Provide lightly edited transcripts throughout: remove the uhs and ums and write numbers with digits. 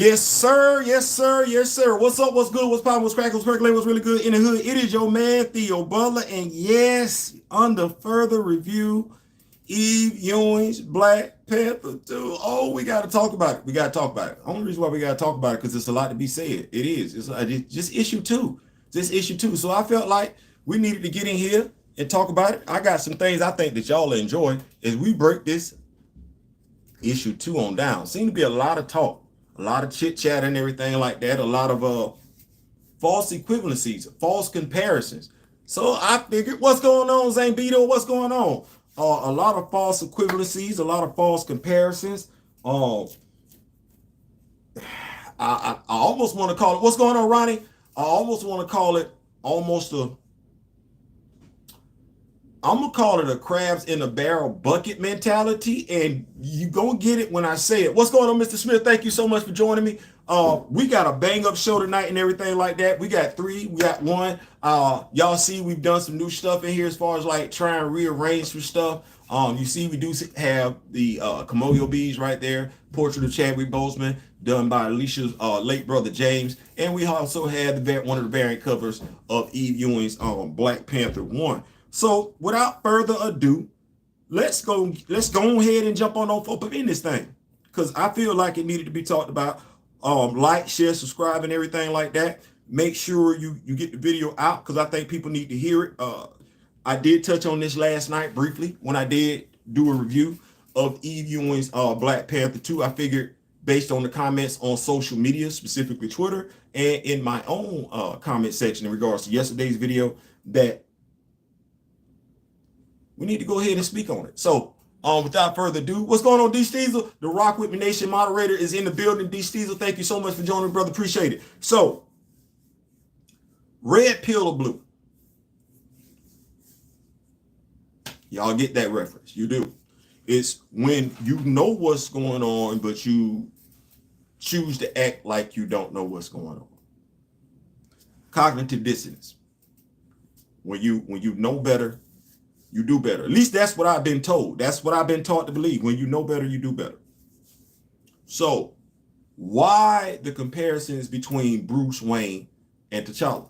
Yes, sir. Yes, sir. Yes, sir. What's up? What's good? What's poppin'? What's crackin'? What's percolating? What's really good in the hood? It is your man, Theo Butler. And yes, under further review, Ewing's Black Panther 2. Oh, we got to talk about it. We got to talk about it. Only reason why we got to talk about it because it's a lot to be said. It is. It's just issue two. Just issue two. So I felt like we needed to get in here and talk about it. I got some things I think that y'all enjoy as we break this issue two on down. Seem to be a lot of talk, a lot of chit chat and everything like that. A lot of false equivalencies, false comparisons. So I figured, what's going on, Zambito? What's going on? A lot of false equivalencies, a lot of false comparisons. Uh, I almost want to call it, what's going on, Ronnie? I almost want to call it almost a, I'm gonna call it a crabs in a barrel bucket mentality, and you gonna get it when I say it. What's going on, Mr. Smith? Thank you so much for joining me. We got a bang up show tonight and everything like that. We got three, we got one. Y'all see we've done some new stuff in here as far as like trying to rearrange some stuff. You see we do have the Camoyo bees right there, portrait of Chadwick Boseman, done by Alicia's late brother James, and we also had one of the variant covers of Eve Ewing's Black Panther 1. So without further ado, let's go ahead and jump on up in this thing, because I feel like it needed to be talked about. Like, share, subscribe, and everything like that. Make sure you get the video out, because I think people need to hear it. I did touch on this last night briefly when I did do a review of Eve Ewing's Black Panther 2. I figured, based on the comments on social media, specifically Twitter, and in my own comment section in regards to yesterday's video, that we need to go ahead and speak on it. So, without further ado, what's going on, D. Steezel? The Rock With Me Nation moderator is in the building. D. Steezel, thank you so much for joining me, brother. Appreciate it. So, red pill or blue? Y'all get that reference? You do. It's when you know what's going on, but you choose to act like you don't know what's going on. Cognitive dissonance. When you know better, you do better. At least that's what I've been told. That's what I've been taught to believe. When you know better, you do better. So, why the comparisons between Bruce Wayne and T'Challa?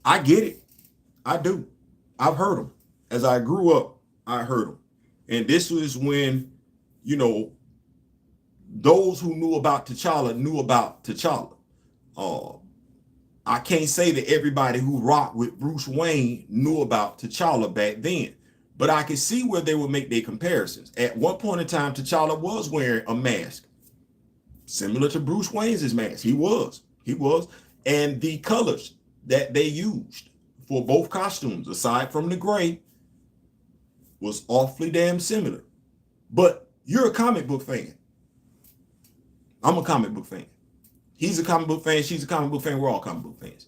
I get it. I do. I've heard them. As I grew up, I heard them. And this was when, those who knew about T'Challa knew about T'Challa. I can't say that everybody who rocked with Bruce Wayne knew about T'Challa back then, but I can see where they would make their comparisons. At one point in time, T'Challa was wearing a mask similar to Bruce Wayne's mask. He was. And the colors that they used for both costumes, aside from the gray, was awfully damn similar. But you're a comic book fan. I'm a comic book fan. He's a comic book fan. She's a comic book fan. We're all comic book fans.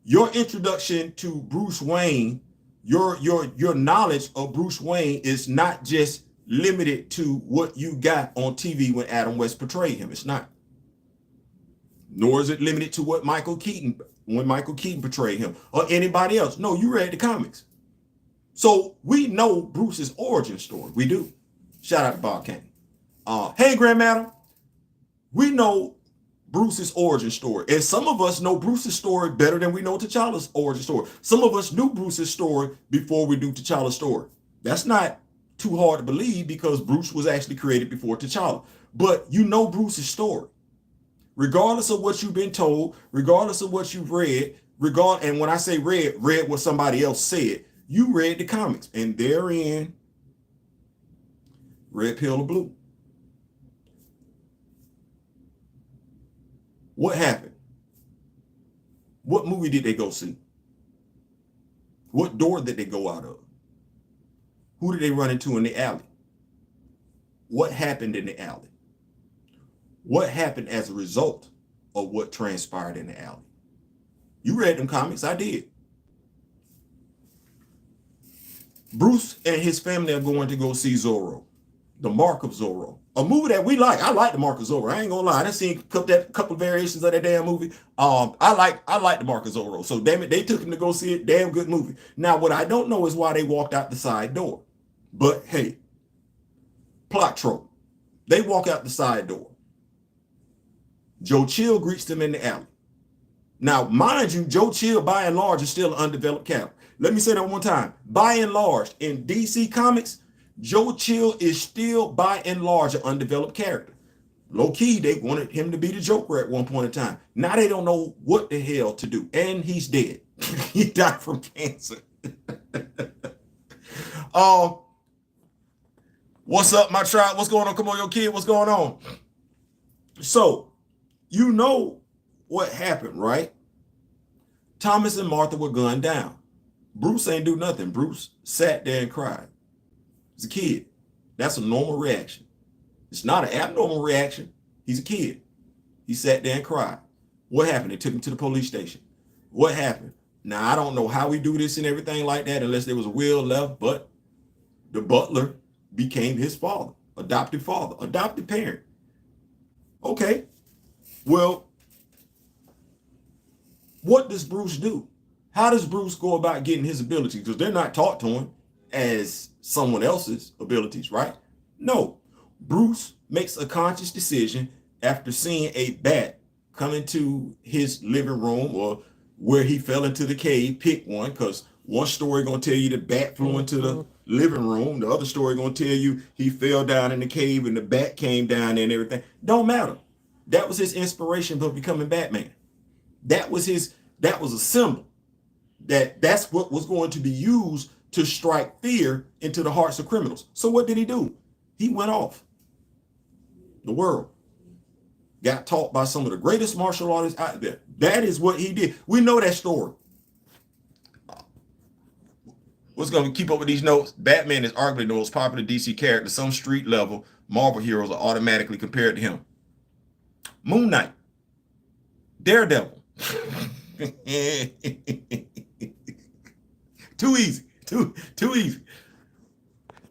Your introduction to Bruce Wayne, your knowledge of Bruce Wayne is not just limited to what you got on TV when Adam West portrayed him. It's not. Nor is it limited to what Michael Keaton portrayed him, or anybody else. No, you read the comics. So we know Bruce's origin story. We do. Shout out to Bob Kane. Hey, Grandmadam. We know Bruce's origin story. And some of us know Bruce's story better than we know T'Challa's origin story. Some of us knew Bruce's story before we knew T'Challa's story. That's not too hard to believe, because Bruce was actually created before T'Challa. But you know Bruce's story. Regardless of what you've been told, regardless of what you've read, and when I say read what somebody else said, you read the comics, and therein, red pill or blue. What happened? What movie did they go see? What door did they go out of? Who did they run into in the alley? What happened in the alley? What happened as a result of what transpired in the alley? You read them comics, I did. Bruce and his family are going to go see Zorro, The Mark of Zorro, a movie that we like. I like The Mark of Zorro. I ain't gonna lie. I done seen a couple of variations of that damn movie. I like The Mark of Zorro. So damn it, they took him to go see it. Damn good movie. Now, what I don't know is why they walked out the side door. But hey, plot trope. They walk out the side door. Joe Chill greets them in the alley. Now, mind you, Joe Chill, by and large, is still an undeveloped character. Let me say that one time. By and large, in DC Comics, Joe Chill is still, by and large, an undeveloped character. Low key, they wanted him to be the Joker at one point in time. Now they don't know what the hell to do. And he's dead. He died from cancer. What's up, my tribe? What's going on? Come on, your kid. What's going on? So, you know what happened, right? Thomas and Martha were gunned down. Bruce ain't do nothing. Bruce sat there and cried. He's a kid. That's a normal reaction. It's not an abnormal reaction. He's a kid. He sat there and cried. What happened? They took him to the police station. What happened? Now, I don't know how we do this and everything like that unless there was a will left, but the butler became his father, adopted parent. Okay. Well, what does Bruce do? How does Bruce go about getting his abilities? Because they're not taught to him as someone else's abilities, right? No. Bruce makes a conscious decision after seeing a bat come into his living room or where he fell into the cave. Pick one, because one story going to tell you the bat flew into the living room. The other story going to tell you he fell down in the cave and the bat came down and everything. Don't matter. That was his inspiration for becoming Batman. That was a symbol. That's what was going to be used to strike fear into the hearts of criminals. So what did he do? He went off the world. Got taught by some of the greatest martial artists out there. That is what he did. We know that story. What's going to keep up with these notes? Batman is arguably the most popular DC character. Some street level Marvel heroes are automatically compared to him. Moon Knight. Daredevil. Too easy. Too easy.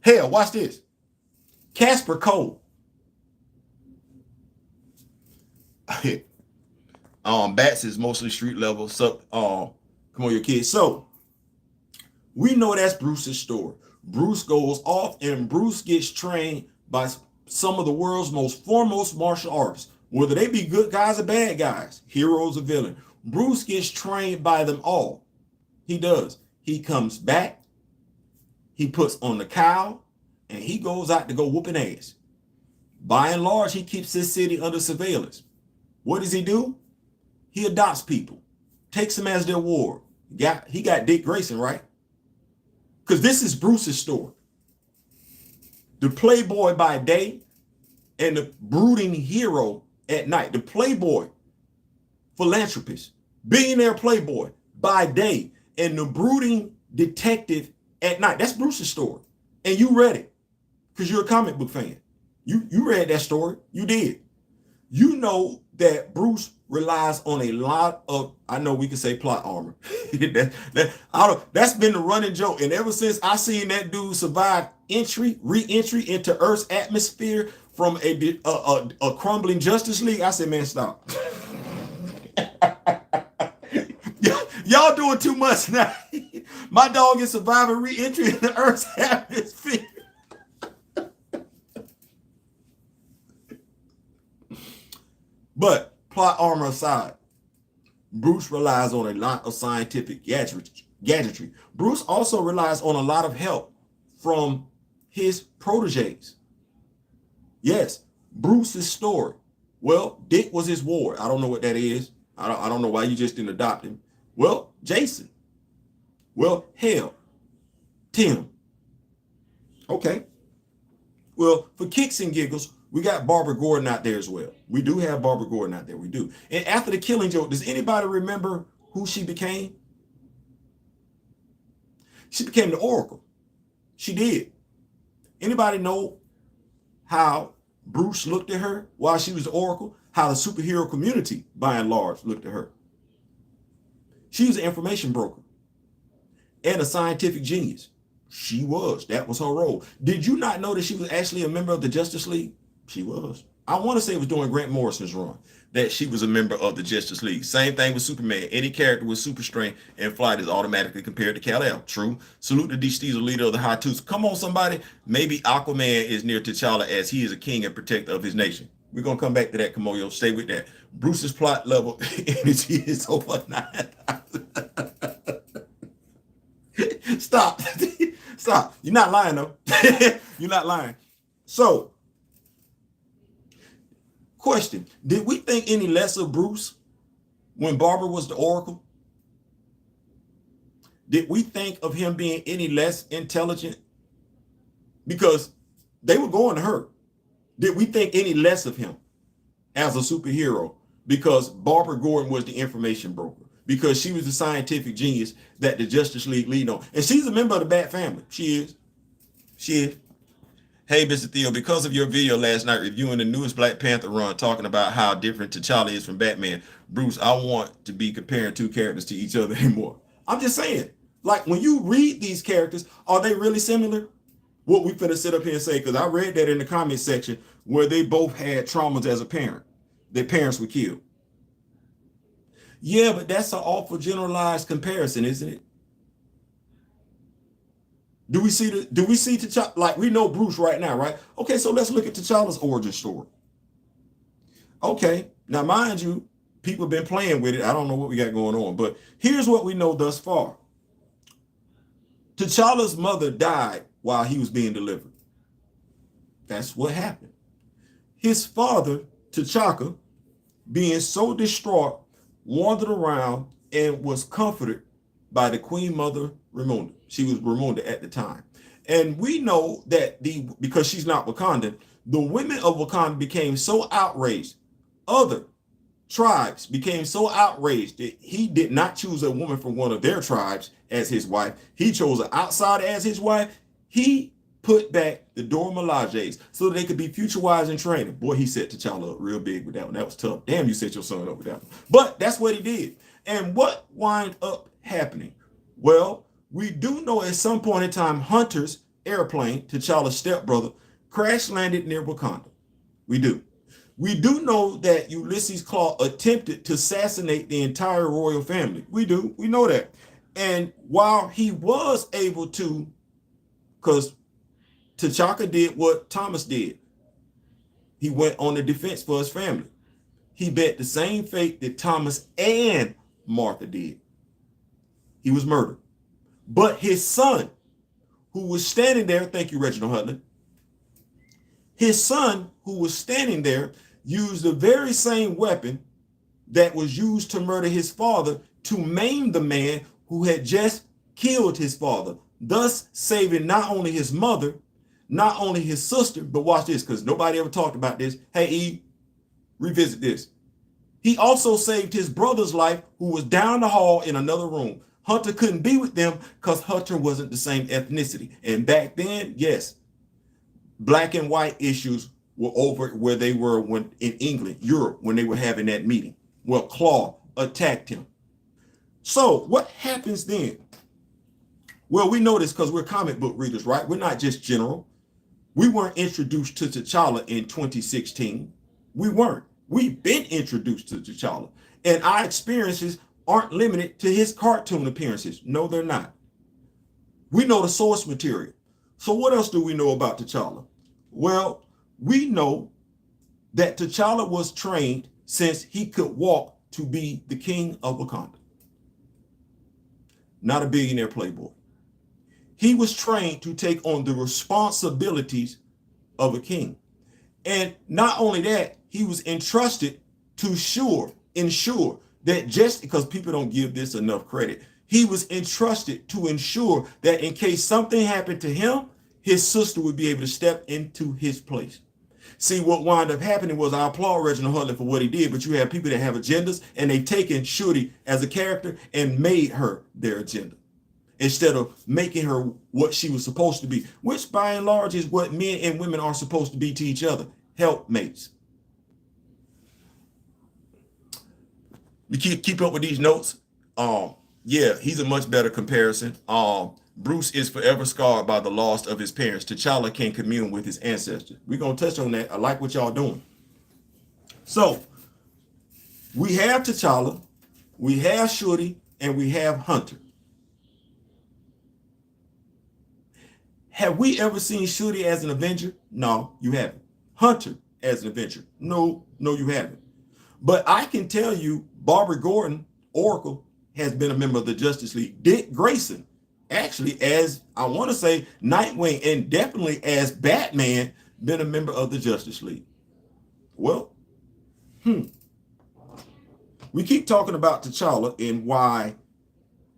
Hell, watch this. Casper Cole. Bats is mostly street level. So, come on, your kids. So, we know that's Bruce's story. Bruce goes off and Bruce gets trained by some of the world's most foremost martial artists, whether they be good guys or bad guys, heroes or villains. Bruce gets trained by them all. He does. He comes back, he puts on the cowl, and he goes out to go whooping ass. By and large, he keeps his city under surveillance. What does he do? He adopts people, takes them as their ward. He got Dick Grayson, right? Because this is Bruce's story. The playboy by day and the brooding hero at night. The playboy, philanthropist, billionaire playboy by day and the brooding detective at night. That's Bruce's story. And you read it because you're a comic book fan. You read that story. You did. You know that Bruce relies on a lot of, I know we can say plot armor. That's been the running joke. And ever since I seen that dude survive re-entry into Earth's atmosphere from a crumbling Justice League, I said, man, stop. Y'all doing too much now. My dog is surviving re-entry into Earth's atmosphere. But plot armor aside, Bruce relies on a lot of scientific gadgetry. Bruce also relies on a lot of help from his proteges. Yes, Bruce's story. Well, Dick was his ward. I don't know what that is. I don't know why you just didn't adopt him. Well, Jason. Well, hell, Tim. Okay. Well, for kicks and giggles, we got Barbara Gordon out there as well. We do have Barbara Gordon out there. We do. And after the Killing Joke, does anybody remember who she became? She became the Oracle. She did. Anybody know how Bruce looked at her while she was the Oracle? How the superhero community, by and large, looked at her? She was an information broker and a scientific genius. She was. That was her role. Did you not know that she was actually a member of the Justice League? She was. I want to say it was during Grant Morrison's run that she was a member of the Justice League. Same thing with Superman. Any character with super strength and flight is automatically compared to Kal-El. True. Salute to D-Steezer, leader of the High Tooth. Come on, somebody. Maybe Aquaman is near T'Challa as he is a king and protector of his nation. We're gonna come back to that, Kamoyo. Stay with that. Bruce's plot level energy is over 9,000. Stop. Stop. You're not lying though. You're not lying. So, question: did we think any less of Bruce when Barbara was the Oracle? Did we think of him being any less intelligent? Because they were going to her. Did we think any less of him as a superhero because Barbara Gordon was the information broker? Because she was the scientific genius that the Justice League leaned on. And she's a member of the Bat family. She is. She is. Hey, Mr. Theo, because of your video last night reviewing the newest Black Panther run, talking about how different T'Challa is from Batman, Bruce, I want to be comparing two characters to each other anymore. I'm just saying, like, when you read these characters, are they really similar? What we finna sit up here and say, because I read that in the comment section where they both had traumas as a parent. Their parents were killed. Yeah, but that's an awful generalized comparison, isn't it? Do we see T'Challa? Like, we know Bruce right now, right? Okay, so let's look at T'Challa's origin story. Okay, now mind you, people have been playing with it. I don't know what we got going on, but here's what we know thus far. T'Challa's mother died while he was being delivered. That's what happened. His father, T'Chaka, being so distraught, wandered around and was comforted by the Queen Mother Ramonda. She was Ramonda at the time. And we know that because she's not Wakandan, the women of Wakanda became so outraged. Other tribes became so outraged that he did not choose a woman from one of their tribes as his wife. He chose an outsider as his wife. He put back the Dora Milajes so that they could be future wives in training. Boy, he set T'Challa up real big with that one. That was tough. Damn, you set your son up with that one. But that's what he did. And what wound up happening? Well, we do know at some point in time, Hunter's airplane, T'Challa's stepbrother, crash landed near Wakanda. We do. We do know that Ulysses Claw attempted to assassinate the entire royal family. We do. We know that. And while he was able to, because T'Chaka did what Thomas did, he went on the defense for his family. He bet the same fate that Thomas and Martha did. He was murdered. But his son, who was standing there, thank you, Reginald Hutland, his son, who was standing there, used the very same weapon that was used to murder his father to maim the man who had just killed his father, thus saving not only his mother, not only his sister, but watch this, because nobody ever talked about this. Hey, Eve, revisit this. He also saved his brother's life, who was down the hall in another room. Hunter couldn't be with them because Hunter wasn't the same ethnicity. And back then, yes, black and white issues were over where they were when in England, Europe, when they were having that meeting. Well, Claw attacked him. So what happens then? Well, we know this because we're comic book readers, right? We're not just general. We weren't introduced to T'Challa in 2016. We weren't. We've been introduced to T'Challa. And our experiences aren't limited to his cartoon appearances. No, they're not. We know the source material. So what else do we know about T'Challa? Well, we know that T'Challa was trained since he could walk to be the king of Wakanda. Not a billionaire playboy. He was trained to take on the responsibilities of a king. And not only that, he was entrusted to ensure that, just because people don't give this enough credit, he was entrusted to ensure that in case something happened to him, his sister would be able to step into his place. See, what wound up happening was, I applaud Reginald Hutland for what he did, but you have people that have agendas, and they've taken Shuri as a character and made her their agenda, instead of making her what she was supposed to be, which by and large is what men and women are supposed to be to each other, helpmates. We keep up with these notes. Yeah, he's a much better comparison. Bruce is forever scarred by the loss of his parents. T'Challa can commune with his ancestors. We're going to touch on that. I like what y'all doing. So, we have T'Challa, we have Shuri, and we have Hunter. Have we ever seen Shuri as an Avenger? No, you haven't. Hunter as an Avenger. No, you haven't. But I can tell you, Barbara Gordon, Oracle, has been a member of the Justice League. Dick Grayson, actually, as I want to say Nightwing, and definitely as Batman, been a member of the Justice League. Well, we keep talking about T'Challa and why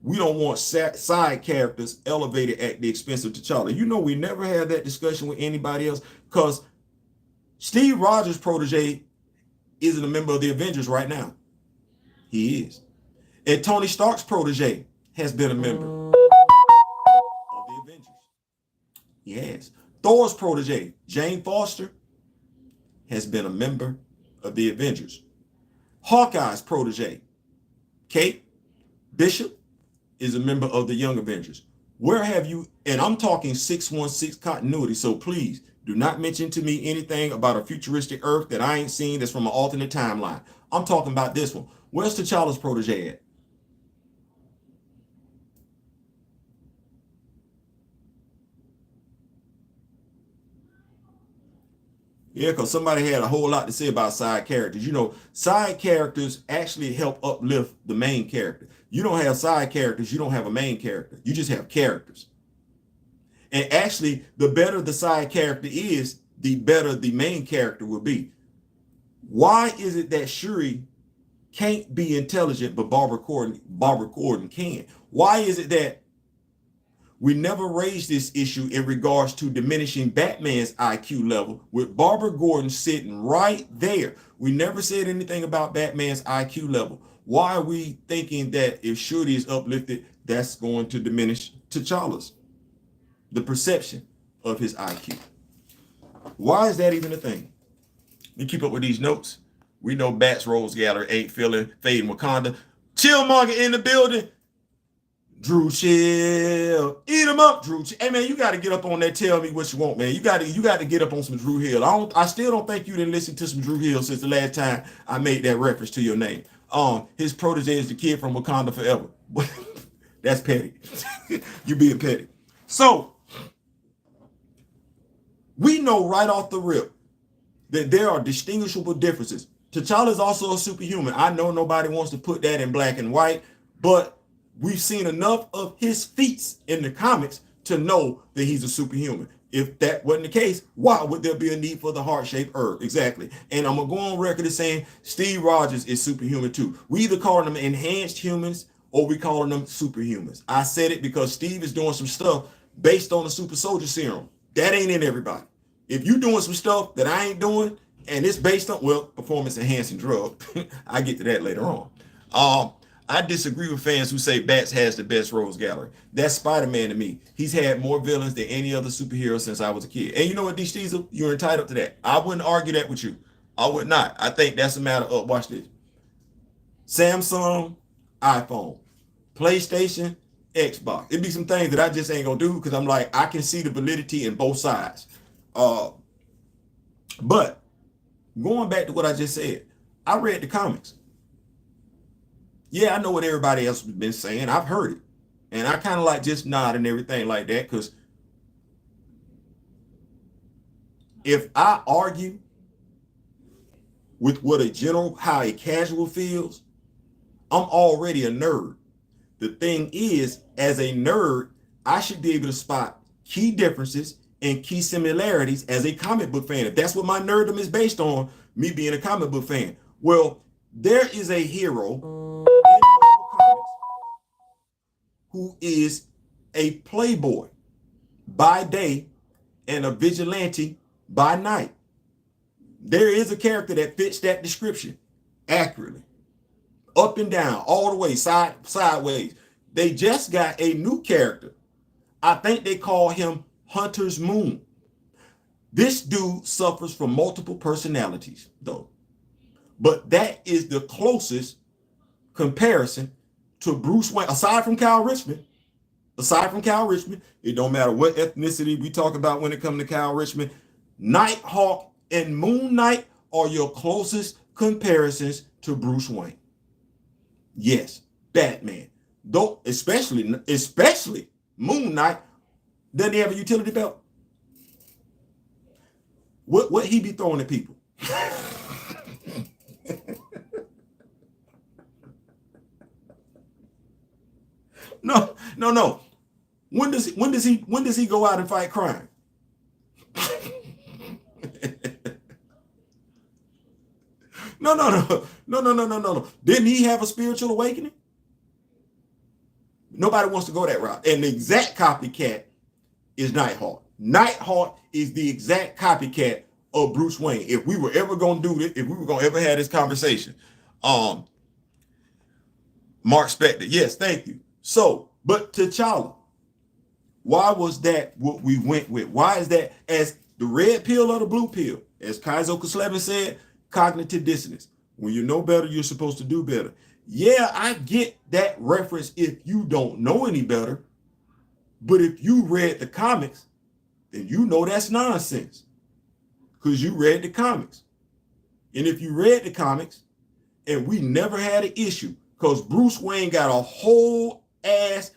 we don't want side characters elevated at the expense of T'Challa. You know, we never had that discussion with anybody else because Steve Rogers' protege isn't a member of the Avengers right now. He is. And Tony Stark's protege has been a member of the Avengers. He has. Thor's protege, Jane Foster, has been a member of the Avengers. Hawkeye's protege, Kate Bishop, is a member of the Young Avengers. Where have you, and I'm talking 616 continuity, so please do not mention to me anything about a futuristic Earth that I ain't seen that's from an alternate timeline. I'm talking about this one. Where's T'Challa's protege at? Yeah, because somebody had a whole lot to say about side characters. You know, side characters actually help uplift the main character. You don't have side characters, you don't have a main character. You just have characters. And actually, the better the side character is, the better the main character will be. Why is it that Shuri can't be intelligent, but Barbara Gordon can? Why is it that we never raised this issue in regards to diminishing Batman's IQ level with Barbara Gordon sitting right there? We never said anything about Batman's IQ level. Why are we thinking that if Shuri is uplifted, that's going to diminish T'Challa's, the perception of his IQ? Why is that even a thing? You keep up with these notes. We know Bats Rose Gallery ain't feeling fading Wakanda. Chillmonger in the building. Drew Chill, eat him up, Drew. Hey man, you got to get up on that. Tell me what you want, man. You got to get up on some Drew Hill. I still don't think you didn't listen to some Drew Hill since the last time I made that reference to your name. His protege is the kid from Wakanda Forever. That's petty. You being petty. So we know right off the rip that there are distinguishable differences. T'Challa is also a superhuman. I know nobody wants to put that in black and white, but we've seen enough of his feats in the comics to know that he's a superhuman. If that wasn't the case, why would there be a need for the heart-shaped herb? Exactly. And I'm going to go on record as saying Steve Rogers is superhuman too. We either calling them enhanced humans or we calling them superhumans. I said it because Steve is doing some stuff based on the super soldier serum. That ain't in everybody. If you're doing some stuff that I ain't doing and it's based on, well, performance enhancing drug, I get to that later on. I disagree with fans who say Bats has the best rogues gallery. That's Spider-Man to me. He's had more villains than any other superhero since I was a kid. And you know what, D. Steezel? You're entitled to that. I wouldn't argue that with you. I would not. I think that's a matter of, watch this. Samsung, iPhone, PlayStation, Xbox. It'd be some things that I just ain't gonna do because I'm like, I can see the validity in both sides. But going back to what I just said, I read the comics. Yeah, I know what everybody else has been saying. I've heard it. And I kind of like just nod and everything like that because if I argue with what how a casual feels, I'm already a nerd. The thing is, as a nerd, I should be able to spot key differences and key similarities as a comic book fan. If that's what my nerddom is based on, me being a comic book fan. Well, there is a hero who is a playboy by day and a vigilante by night. There is a character that fits that description accurately. Up and down, all the way, sideways. They just got a new character. I think they call him Hunter's Moon. This dude suffers from multiple personalities, though. But that is the closest comparison to Bruce Wayne, aside from Kyle Richmond. It don't matter what ethnicity we talk about when it comes to Kyle Richmond. Nighthawk and Moon Knight are your closest comparisons to Bruce Wayne. Yes, Batman. Though, especially Moon Knight, doesn't he have a utility belt? What he be throwing at people? No, no, no. When does he go out and fight crime? No, no, no, no, no, no, no, no, no. Didn't he have a spiritual awakening? Nobody wants to go that route. And the exact copycat is Nighthawk. Nighthawk is the exact copycat of Bruce Wayne. If we were ever going to do this, if we were going to ever have this conversation, Mark Spector, yes, thank you. So, but T'Challa, why was that what we went with? Why is that as the red pill or the blue pill? As Kaizo Koslevin said, cognitive dissonance. When you know better, you're supposed to do better. Yeah, I get that reference if you don't know any better. But if you read the comics, then you know that's nonsense. Because you read the comics. And if you read the comics, and we never had an issue, because Bruce Wayne got a whole ass.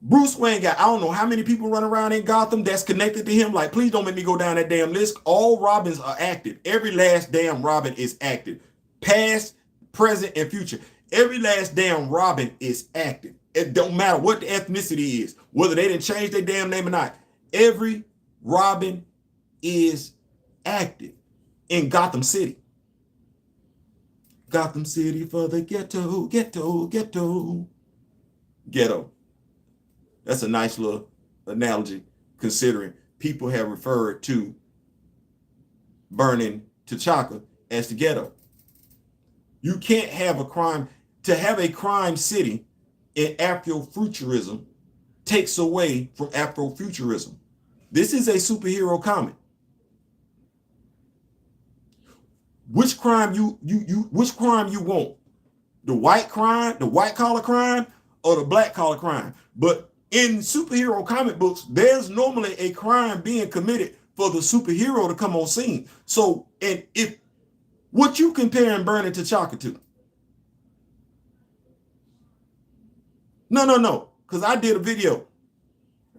Bruce Wayne got, I don't know how many people run around in Gotham that's connected to him. Like, please don't make me go down that damn list. All Robins are active. Every last damn Robin is active. Past, present, and future. Every last damn Robin is active. It don't matter what the ethnicity is, whether they didn't change their damn name or not. Every Robin is active in Gotham City. Gotham City for the ghetto, ghetto, ghetto, ghetto. That's a nice little analogy, considering people have referred to burning T'Chaka as the ghetto. You can't have a crime. To have a crime city in Afrofuturism takes away from Afrofuturism. This is a superhero comic. Which crime you want? The white crime, the white collar crime, or the black collar crime? But in superhero comic books, there's normally a crime being committed for the superhero to come on scene. So, and if what you comparing burning T'Chaka to? No, because I did a video.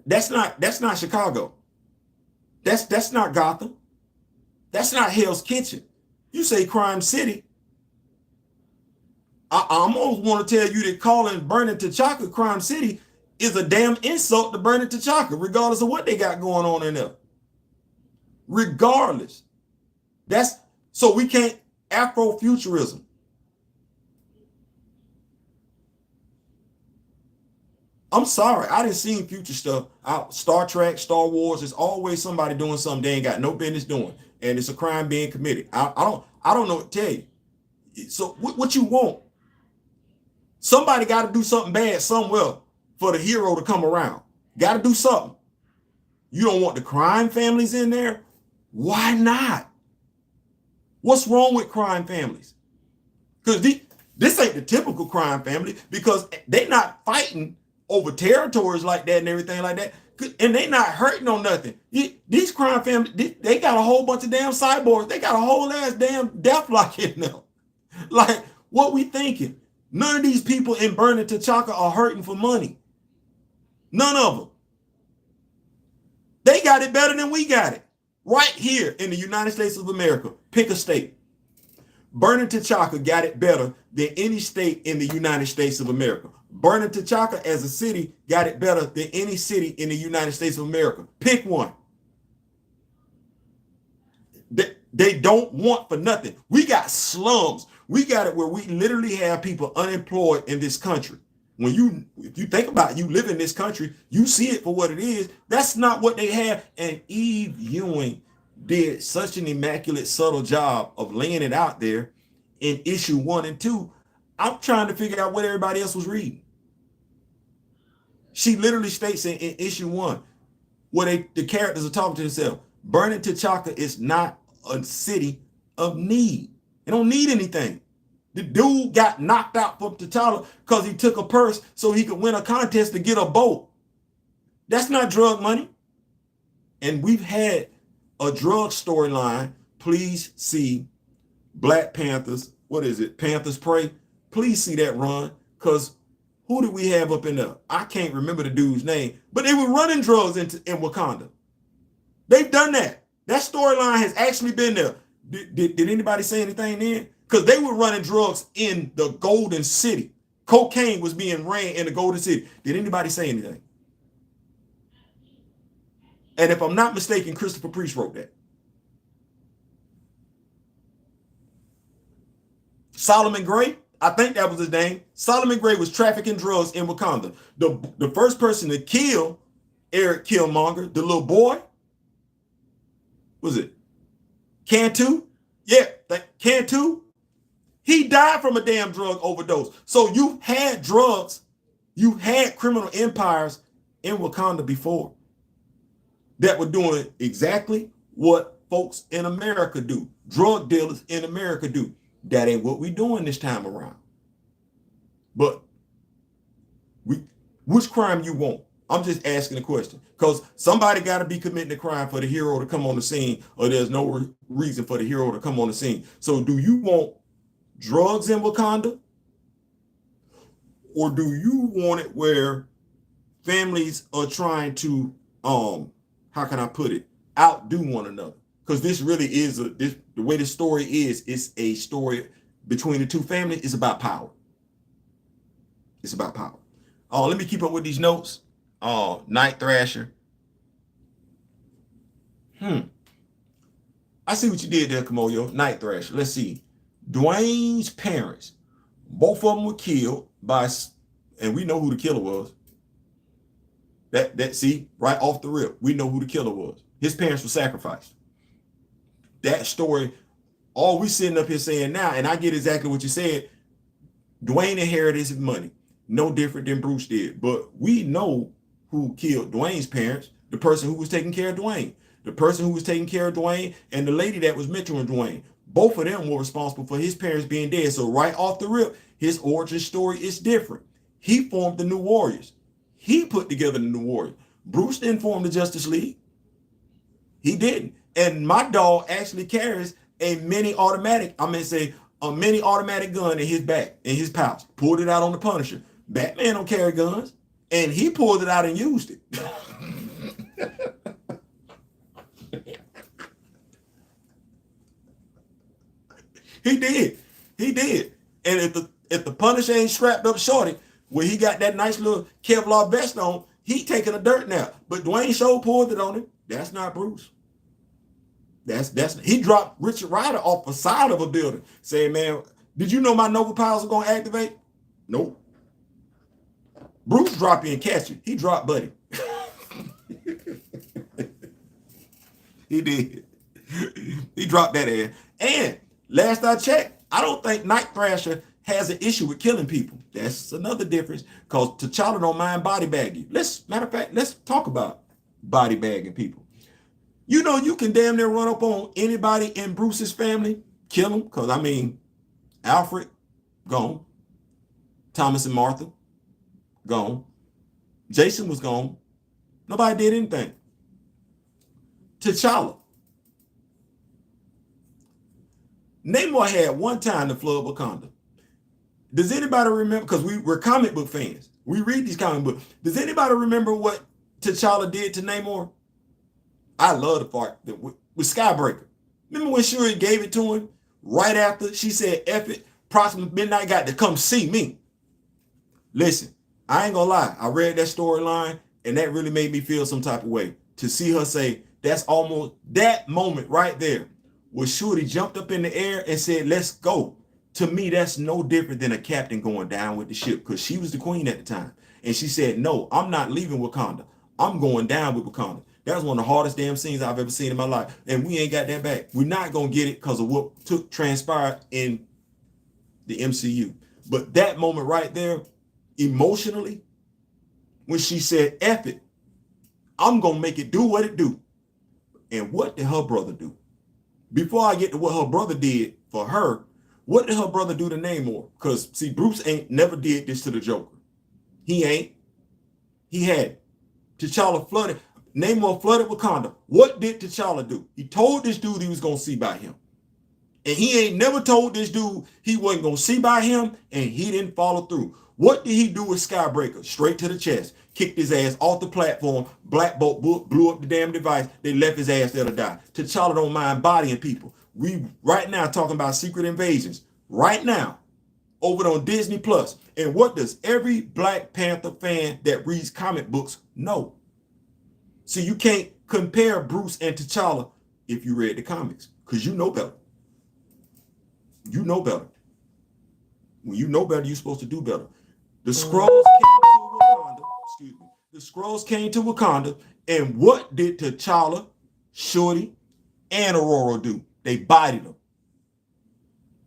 That's not Chicago. That's not Gotham. That's not Hell's Kitchen. You say Crime City. I almost want to tell you that calling burning T'Chaka Crime City is a damn insult to burning T'Chaka, regardless of what they got going on in there. Regardless. That's so we can't Afrofuturism. I'm sorry, I didn't see future stuff out. Star Trek, Star Wars, there's always somebody doing something they ain't got no business doing, and it's a crime being committed. I don't know what to tell you. So what you want? Somebody got to do something bad somewhere for the hero to come around. Got to do something. You don't want the crime families in there? Why not? What's wrong with crime families? Because this ain't the typical crime family, because they not fighting over territories like that and everything like that. And they not hurting on nothing. These crime families, they got a whole bunch of damn cyborgs. They got a whole ass damn Deathlock in them. Like, what we thinking? None of these people in Burning T'Chaka are hurting for money. None of them. They got it better than we got it. Right here in the United States of America. Pick a state. Burning T'Chaka got it better than any state in the United States of America. Burning T'Chaka as a city got it better than any city in the United States of America. Pick one. They don't want for nothing. We got slums. We got it where we literally have people unemployed in this country. If you think about it, you live in this country, you see it for what it is. That's not what they have. And Ewing did such an immaculate, subtle job of laying it out there in issue 1 and 2. I'm trying to figure out what everybody else was reading. She literally states in issue 1 where the characters are talking to themselves. Burning T'Chaka is not a city of need. They don't need anything. The dude got knocked out from T'Challa because he took a purse so he could win a contest to get a boat. That's not drug money. And we've had a drug storyline. Please see Black Panthers. What is it? Panthers Prey. Please see that run, because who did we have up in there? I can't remember the dude's name, but they were running drugs in Wakanda. They've done that. That storyline has actually been there. Did anybody say anything then? Because they were running drugs in the Golden City. Cocaine was being ran in the Golden City. Did anybody say anything? And if I'm not mistaken, Christopher Priest wrote that. Solomon Gray, I think that was his name. Solomon Gray was trafficking drugs in Wakanda. The first person to kill Eric Killmonger, the little boy, was it Cantu? Yeah, Cantu. He died from a damn drug overdose. So you had drugs, you had criminal empires in Wakanda before that were doing exactly what folks in America do. Drug dealers in America do. That ain't what we doing this time around. But which crime you want? I'm just asking a question, because somebody got to be committing a crime for the hero to come on the scene, or there's no reason for the hero to come on the scene. So do you want drugs in Wakanda, or do you want it where families are trying to how can I put it, outdo one another? Because this really is the way the story is, it's a story between the two families. It's about power. It's about power. Oh, let me keep up with these notes. Night Thrasher. I see what you did there, Kamoyo. Night Thrasher. Let's see. Dwayne's parents, both of them were killed by, and we know who the killer was. See, right off the rip, we know who the killer was. His parents were sacrificed. That story, all we sitting up here saying now, and I get exactly what you said. Dwayne inherited his money, no different than Bruce did. But we know who killed Dwayne's parents, the person who was taking care of Dwayne. The person who was taking care of Dwayne and the lady that was mentoring Dwayne. Both of them were responsible for his parents being dead. So right off the rip, his origin story is different. He formed the New Warriors. He put together the New Warriors. Bruce didn't form the Justice League. He didn't. And my dog actually carries a mini automatic gun in his back, in his pouch. Pulled it out on the Punisher. Batman don't carry guns. And he pulled it out and used it. He did. And if the Punisher ain't strapped up shorty, where he got that nice little Kevlar vest on, he taking a dirt nap. But Dwayne Show pulled it on him. That's not Bruce. He dropped Richard Rider off the side of a building, saying, "Man, did you know my Nova powers are gonna activate?" Nope. Bruce dropped you and catch you. He dropped Buddy. He did. He dropped that ass. And last I checked, I don't think Night Thrasher has an issue with killing people. That's another difference, because T'Challa don't mind body bagging. Matter of fact, let's talk about body bagging people. You know, you can damn near run up on anybody in Bruce's family, kill them, because I mean, Alfred, gone. Thomas and Martha, gone. Jason was gone. Nobody did anything. T'Challa. Namor had one time to flood Wakanda. Does anybody remember? Because we're comic book fans. We read these comic books. Does anybody remember what T'Challa did to Namor? I love the part that with Skybreaker. Remember when Shuri gave it to him right after she said, "F it, Proxima Midnight got to come see me." Listen, I ain't gonna lie. I read that storyline and that really made me feel some type of way. To see her say, that's almost that moment right there where Shuri jumped up in the air and said, "Let's go." To me, that's no different than a captain going down with the ship, because she was the queen at the time. And she said, "No, I'm not leaving Wakanda. I'm going down with Wakanda." That was one of the hardest damn scenes I've ever seen in my life. And we ain't got that back. We're not going to get it because of what transpired in the MCU. But that moment right there, emotionally, when she said, "F it, I'm going to make it do what it do." And what did her brother do? Before I get to what her brother did for her, what did her brother do to Namor? Because, see, Bruce ain't never did this to the Joker. He ain't. He had T'Challa flooded. Namor flooded Wakanda. What did T'Challa do? He told this dude he was going to see by him. And he ain't never told this dude he wasn't going to see by him, and he didn't follow through. What did he do with Skybreaker? Straight to the chest. Kicked his ass off the platform. Black Bolt blew up the damn device. They left his ass there to die. T'Challa don't mind bodying people. We right now talking about Secret Invasions. Right now. Over on Disney Plus. And what does every Black Panther fan that reads comic books know? See, you can't compare Bruce and T'Challa if you read the comics. Because you know better. You know better. When you know better, you're supposed to do better. The Skrulls came to Wakanda. Excuse me. The Skrulls came to Wakanda, and what did T'Challa, Shorty, and Aurora do? They bodied them.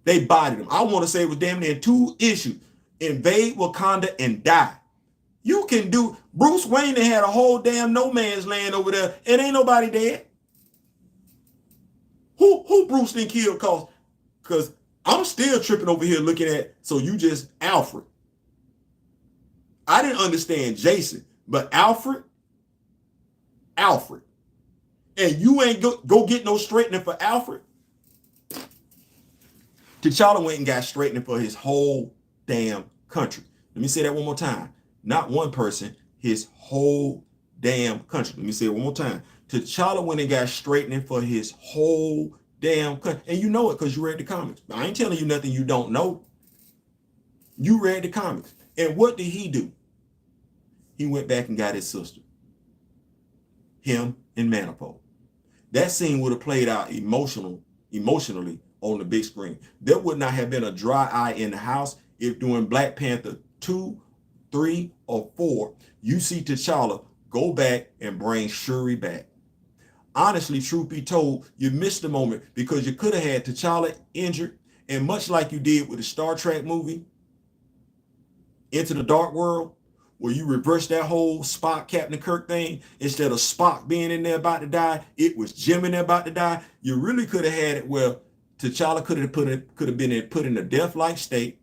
They bodied them. I want to say it was damn near 2 issues. Invade Wakanda and die. You can do. Bruce Wayne had a whole damn no man's land over there, and ain't nobody dead. Who Bruce didn't kill? Cause I'm still tripping over here looking at, so you just Alfred. I didn't understand Jason, but Alfred. And you ain't go get no straightening for Alfred. T'Challa went and got straightening for his whole damn country. Let me say that one more time. Not one person, his whole damn country. Let me say it one more time. T'Challa went and got straightening for his whole damn country. And you know it because you read the comics. I ain't telling you nothing you don't know. You read the comics. And what did he do? He went back and got his sister. Him and Manifold. That scene would have played out emotionally on the big screen. There would not have been a dry eye in the house if during Black Panther 2, 3, or 4, you see T'Challa go back and bring Shuri back. Honestly, truth be told, you missed the moment because you could have had T'Challa injured, and much like you did with the Star Trek movie, Into the Dark World, where you reversed that whole Spock, Captain Kirk thing. Instead of Spock being in there about to die, it was Jim in there about to die. You really could have had it where T'Challa could have been put in a death-like state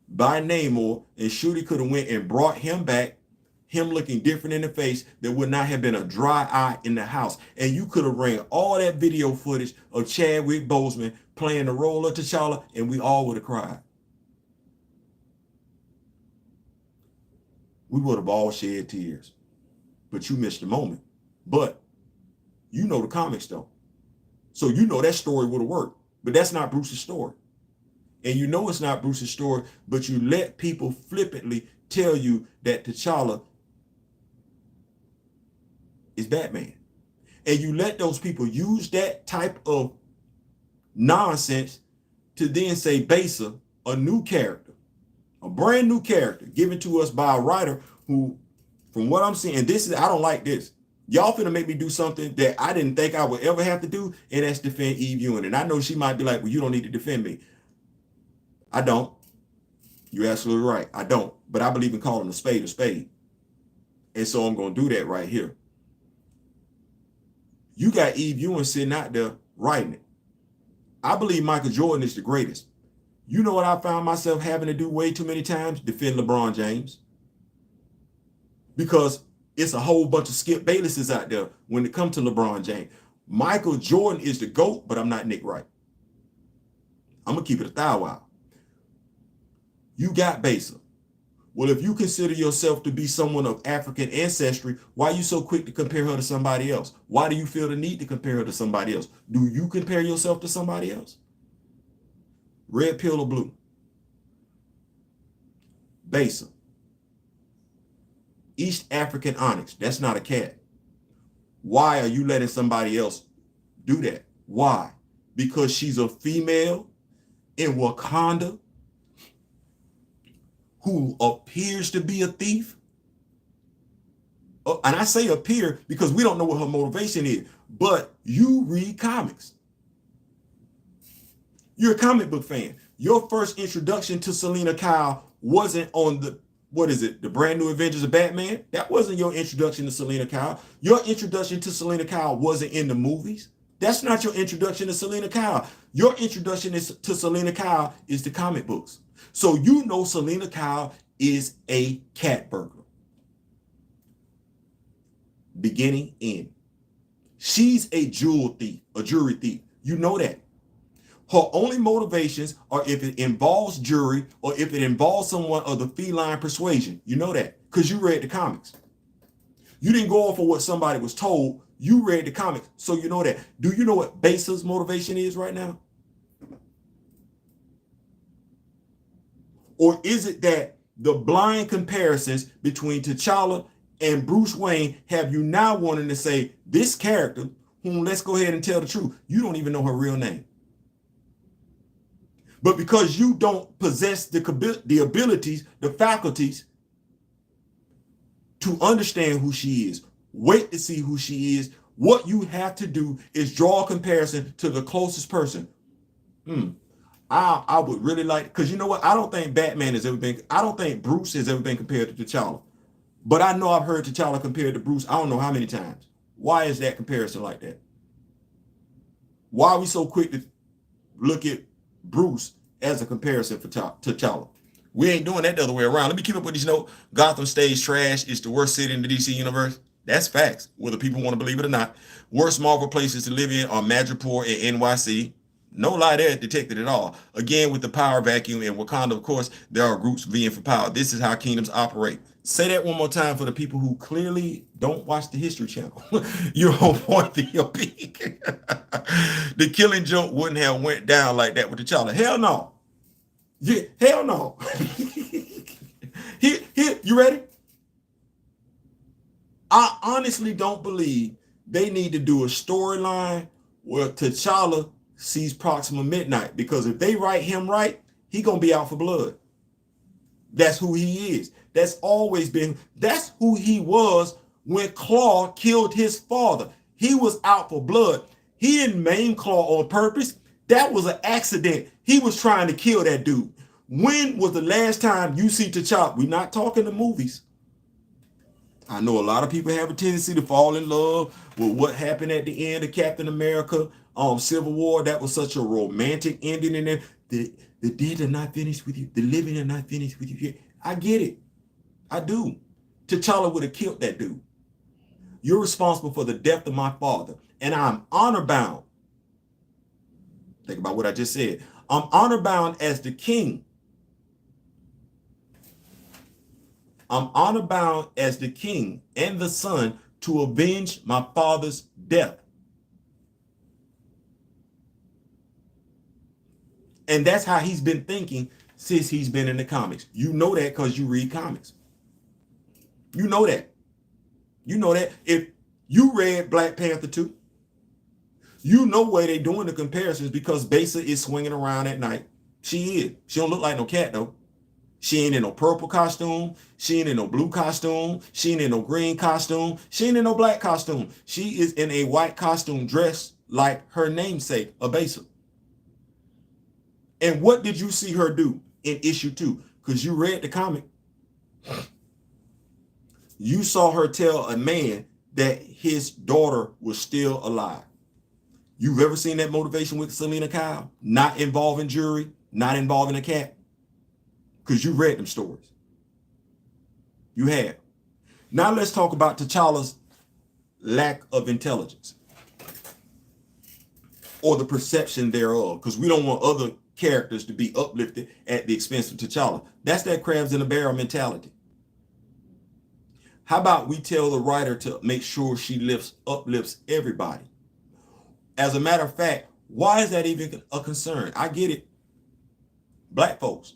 by Namor, and Shuri could have went and brought him back, him looking different in the face. There would not have been a dry eye in the house. And you could have ran all that video footage of Chadwick Boseman playing the role of T'Challa, and we all would have cried. We would have all shed tears. But you missed the moment. But you know the comics, though. So you know that story would have worked. But that's not Bruce's story. And you know it's not Bruce's story, but you let people flippantly tell you that T'Challa is Batman. And you let those people use that type of nonsense to then say Besa, a new character, a brand new character given to us by a writer who, from what I'm seeing, I don't like this. Y'all finna make me do something that I didn't think I would ever have to do, and that's defend Eve Ewing. And I know she might be like, well, you don't need to defend me. I don't. You're absolutely right. I don't. But I believe in calling a spade a spade. And so I'm going to do that right here. You got Eve Ewing sitting out there writing it. I believe Michael Jordan is the greatest. You know what I found myself having to do way too many times? Defend LeBron James. Because it's a whole bunch of Skip Baylesses out there when it comes to LeBron James. Michael Jordan is the GOAT, but I'm not Nick Wright. I'm going to keep it 1,000. You got Besa. Well, if you consider yourself to be someone of African ancestry, why are you so quick to compare her to somebody else? Why do you feel the need to compare her to somebody else? Do you compare yourself to somebody else? Red pill or blue? Besa. East African onyx. That's not a cat. Why are you letting somebody else do that? Why? Because she's a female in Wakanda who appears to be a thief. And I say appear because we don't know what her motivation is. But you read comics. You're a comic book fan. Your first introduction to Selena Kyle wasn't on the brand new Adventures of Batman? That wasn't your introduction to Selena Kyle. Your introduction to Selena Kyle wasn't in the movies. That's not your introduction to Selena Kyle. Your introduction to Selena Kyle is the comic books. So you know Selena Kyle is a cat burglar. Beginning, end. She's a jewelry thief. You know that. Her only motivations are if it involves jury or if it involves someone of the feline persuasion. You know that because you read the comics. You didn't go off of what somebody was told. You read the comics, so you know that. Do you know what Basa's motivation is right now? Or is it that the blind comparisons between T'Challa and Bruce Wayne have you now wanting to say this character, whom let's go ahead and tell the truth, you don't even know her real name. But because you don't possess the abilities, the faculties to understand who she is, wait to see who she is, what you have to do is draw a comparison to the closest person. I would really like, because you know what? I don't think I don't think Bruce has ever been compared to T'Challa. But I know I've heard T'Challa compared to Bruce, I don't know how many times. Why is that comparison like that? Why are we so quick to look at Bruce as a comparison for T'Challa? We ain't doing that the other way around. Let me keep up with these notes. Gotham stays trash. It's the worst city in the DC universe. That's facts, whether people want to believe it or not. Worst Marvel places to live in are Madripoor and NYC. No lie there detected at all. Again, with the power vacuum in Wakanda, of course, there are groups vying for power. This is how kingdoms operate. Say that one more time for the people who clearly don't watch the History Channel. You're on point to your peak. The Killing Joke wouldn't have went down like that with T'Challa. Hell no. Yeah, hell no. Here, you ready? I honestly don't believe they need to do a storyline where T'Challa sees Proxima Midnight, because if they write him right, he gonna be out for blood. That's who he is. That's who he was when Claw killed his father. He was out for blood. He didn't maim Claw on purpose. That was an accident. He was trying to kill that dude. When was the last time you see T'Challa? We're not talking the movies. I know a lot of people have a tendency to fall in love with what happened at the end of Captain America, Civil War. That was such a romantic ending in there. The dead are not finished with you. The living are not finished with you. I get it. I do. T'Challa would have killed that dude. You're responsible for the death of my father, and I'm honor bound. Think about what I just said. I'm honor bound as the king. I'm honor bound as the king and the son to avenge my father's death. And that's how he's been thinking since he's been in the comics. You know that because you read comics. You know that. You know that. If you read Black Panther 2, you know where they're doing the comparisons, because Besa is swinging around at night. She is. She don't look like no cat, though. She ain't in no purple costume. She ain't in no blue costume. She ain't in no green costume. She ain't in no black costume. She is in a white costume dressed like her namesake, Besa. And what did you see her do in issue 2? Because you read the comic. You saw her tell a man that his daughter was still alive. You've ever seen that motivation with Selena Kyle? Not involving jury, not involving a cat? Because you read them stories. You have. Now let's talk about T'Challa's lack of intelligence, or the perception thereof, because we don't want other characters to be uplifted at the expense of T'Challa. That's that crabs in a barrel mentality. How about we tell the writer to make sure she uplifts everybody? As a matter of fact, why is that even a concern? I get it. Black folks,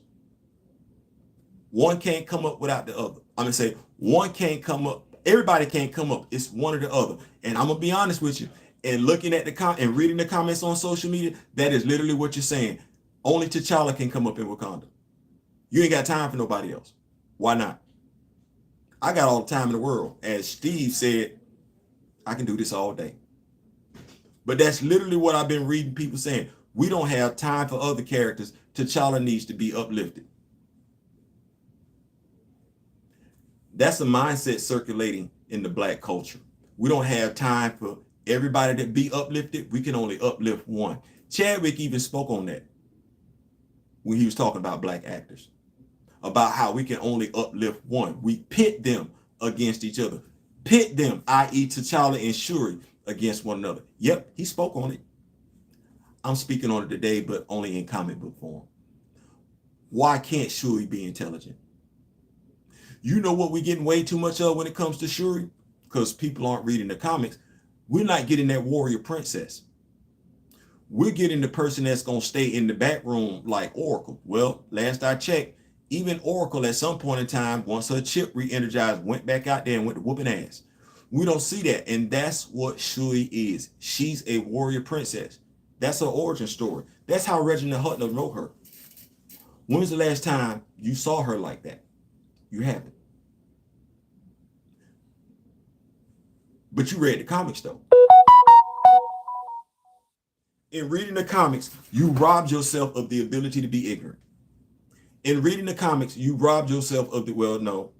one can't come up without the other. I'm gonna say one can't come up. Everybody can't come up. It's one or the other. And I'm gonna be honest with you. And looking at and reading the comments on social media, that is literally what you're saying. Only T'Challa can come up in Wakanda. You ain't got time for nobody else. Why not? I got all the time in the world. As Steve said, I can do this all day. But that's literally what I've been reading people saying. We don't have time for other characters. T'Challa needs to be uplifted. That's a mindset circulating in the black culture. We don't have time for everybody to be uplifted. We can only uplift one. Chadwick even spoke on that when he was talking about black actors, about how we can only uplift one. We pit them against each other. Pit them, i.e. T'Challa and Shuri, against one another. Yep, he spoke on it. I'm speaking on it today, but only in comic book form. Why can't Shuri be intelligent? You know what we're getting way too much of when it comes to Shuri? Because people aren't reading the comics. We're not getting that warrior princess. We're getting the person that's going to stay in the back room like Oracle. Well, last I checked, even Oracle at some point in time, once her chip re-energized, went back out there and went to whooping ass. We don't see that. And that's what Shuri is. She's a warrior princess. That's her origin story. That's how Reginald Hutner wrote her. When was the last time you saw her like that? You haven't. But you read the comics though. In reading the comics, you robbed yourself of the ability to be ignorant. In reading the comics, you robbed yourself of the, well, no,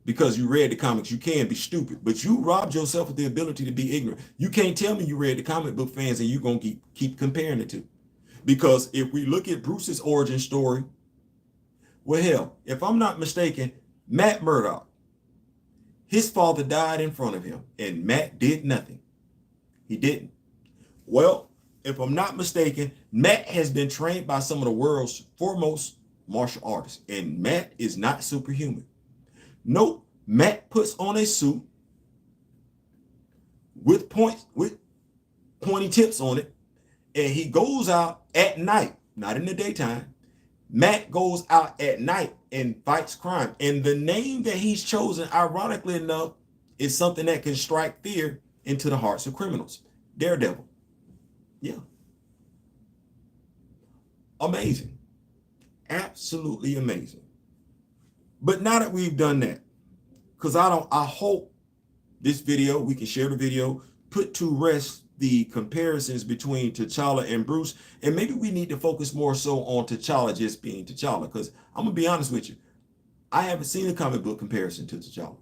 because you read the comics, you can be stupid, but you robbed yourself of the ability to be ignorant. You can't tell me you read the comic book fans and you're going to keep comparing the two. Because if we look at Bruce's origin story, well, hell, if I'm not mistaken, Matt Murdock, his father died in front of him and Matt did nothing. He didn't. Well, if I'm not mistaken, Matt has been trained by some of the world's foremost martial artists, and Matt is not superhuman. Nope, Matt puts on a suit with pointy tips on it, and he goes out at night, not in the daytime. Matt goes out at night and fights crime. And the name that he's chosen, ironically enough, is something that can strike fear into the hearts of criminals. Daredevil. Yeah. Amazing. Absolutely amazing. But now that we've done that, because I hope this video, we can share the video, put to rest the comparisons between T'Challa and Bruce. And maybe we need to focus more so on T'Challa just being T'Challa. Because I'm going to be honest with you, I haven't seen a comic book comparison to T'Challa.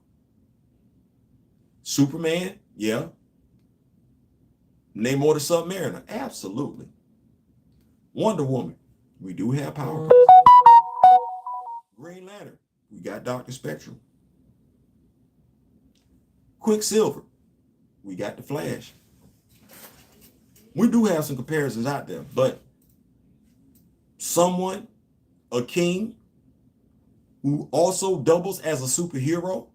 Superman, yeah. Namor the Submariner, absolutely. Wonder Woman, we do have power. Green Lantern, we got Dr. Spectrum. Quicksilver, we got the Flash. We do have some comparisons out there, but someone, a king, who also doubles as a superhero,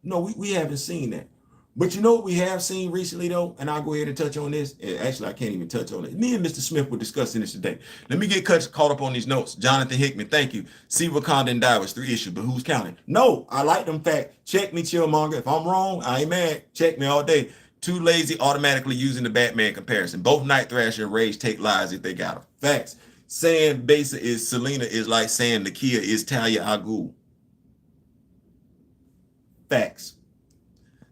no, we haven't seen that. But you know what we have seen recently, though? And I'll go ahead and touch on this. Actually, I can't even touch on it. Me and Mr. Smith were discussing this today. Let me get caught up on these notes. Jonathan Hickman, thank you. See Wakanda and Die was 3 issues, but who's counting? No, I like them facts. Check me, Chillmonger. If I'm wrong, I ain't mad. Check me all day. Too lazy, automatically using the Batman comparison. Both Night Thrasher and Rage take lives if they got them. Facts. Saying Besa is Selena is like saying Nakia is Talia al Ghul. Facts.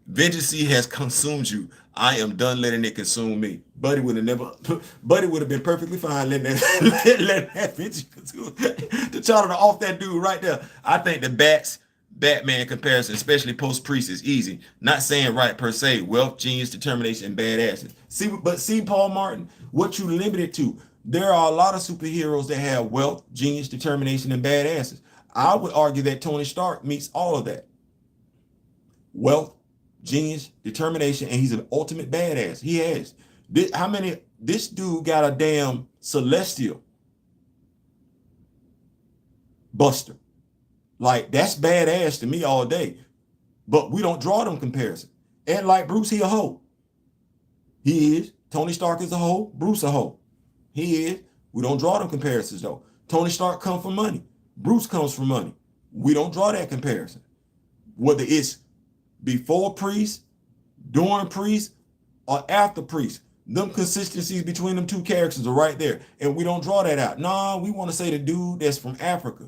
Vengeance has consumed you. I am done letting it consume me. Buddy would have been perfectly fine letting that vengeance consume. T'Challa to off that dude right there. I think the Batman comparison, especially post-Priest, is easy. Not saying right per se. Wealth, genius, determination, and badasses. See, Paul Martin, what you limited to. There are a lot of superheroes that have wealth, genius, determination, and badasses. I would argue that Tony Stark meets all of that. Wealth, genius, determination, and he's an ultimate badass. He has. This dude got a damn celestial buster. Like, that's badass to me all day. But we don't draw them comparisons. And like Bruce, he a hoe. He is. Tony Stark is a hoe. Bruce a hoe. He is. We don't draw them comparisons though. Tony Stark comes from money. Bruce comes from money. We don't draw that comparison. Whether it's before Priest, during Priest, or after Priest, them consistencies between them two characters are right there. And we don't draw that out. Nah, we want to say the dude that's from Africa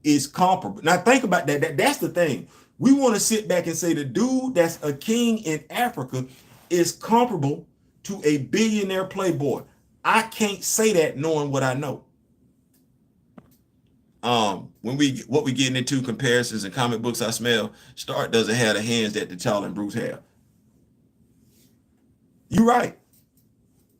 is comparable. Now think about that. That's the thing. We want to sit back and say the dude that's a king in Africa is comparable to a billionaire playboy. I can't say that knowing what I know. What we getting into comparisons and comic books, I smell Stark doesn't have the hands that T'Challa and Bruce have. You're right.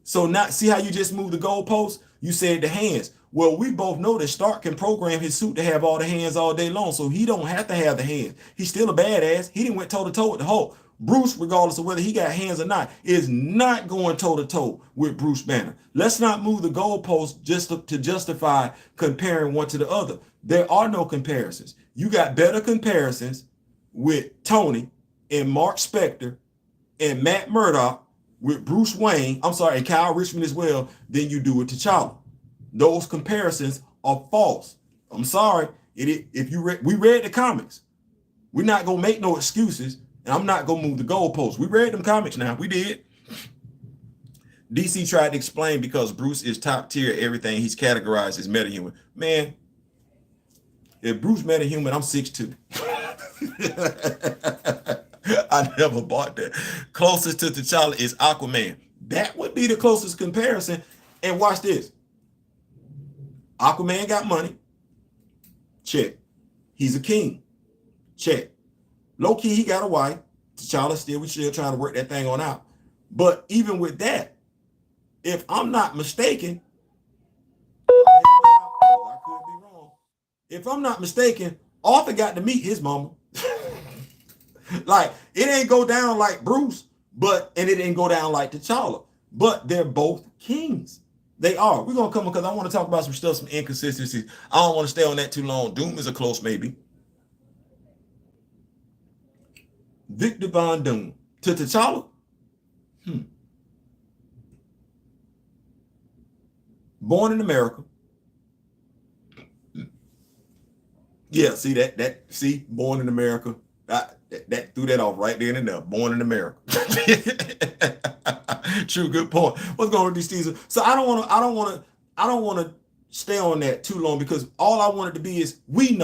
So now see how you just moved the goalpost? You said the hands. Well, we both know that Stark can program his suit to have all the hands all day long, so he don't have to have the hands. He's still a badass. He didn't went toe to toe with the Hulk. Bruce, regardless of whether he got hands or not, is not going toe-to-toe with Bruce Banner. Let's not move the goalpost just to justify comparing one to the other. There are no comparisons. You got better comparisons with Tony and Mark Spector and Matt Murdock with Bruce Wayne, and Kyle Richmond as well, than you do with T'Challa. Those comparisons are false. I'm sorry. We read the comics. We're not gonna make no excuses, and I'm not gonna move the goalposts. We read them comics now. We did. DC tried to explain because Bruce is top tier everything. He's categorized as metahuman. Man, if Bruce metahuman, I'm 6'2". I never bought that. Closest to T'Challa is Aquaman. That would be the closest comparison. And watch this. Aquaman got money. Check. He's a king. Check. Low key, he got a wife. T'Challa we still trying to work that thing on out. But even with that, if I'm not mistaken, I could be wrong. If I'm not mistaken, Arthur got to meet his mama. Like, it ain't go down like Bruce, and it didn't go down like T'Challa. But they're both kings. They are. We're going to come because I want to talk about some stuff, some inconsistencies. I don't want to stay on that too long. Doom is a close maybe. Victor Von Doom to T'Challa. Born in America. Yeah, see that born in America. That threw that off right there and there. Born in America. True, good point. What's going on with these seasons? So I don't want to stay on that too long because all I want it to be is we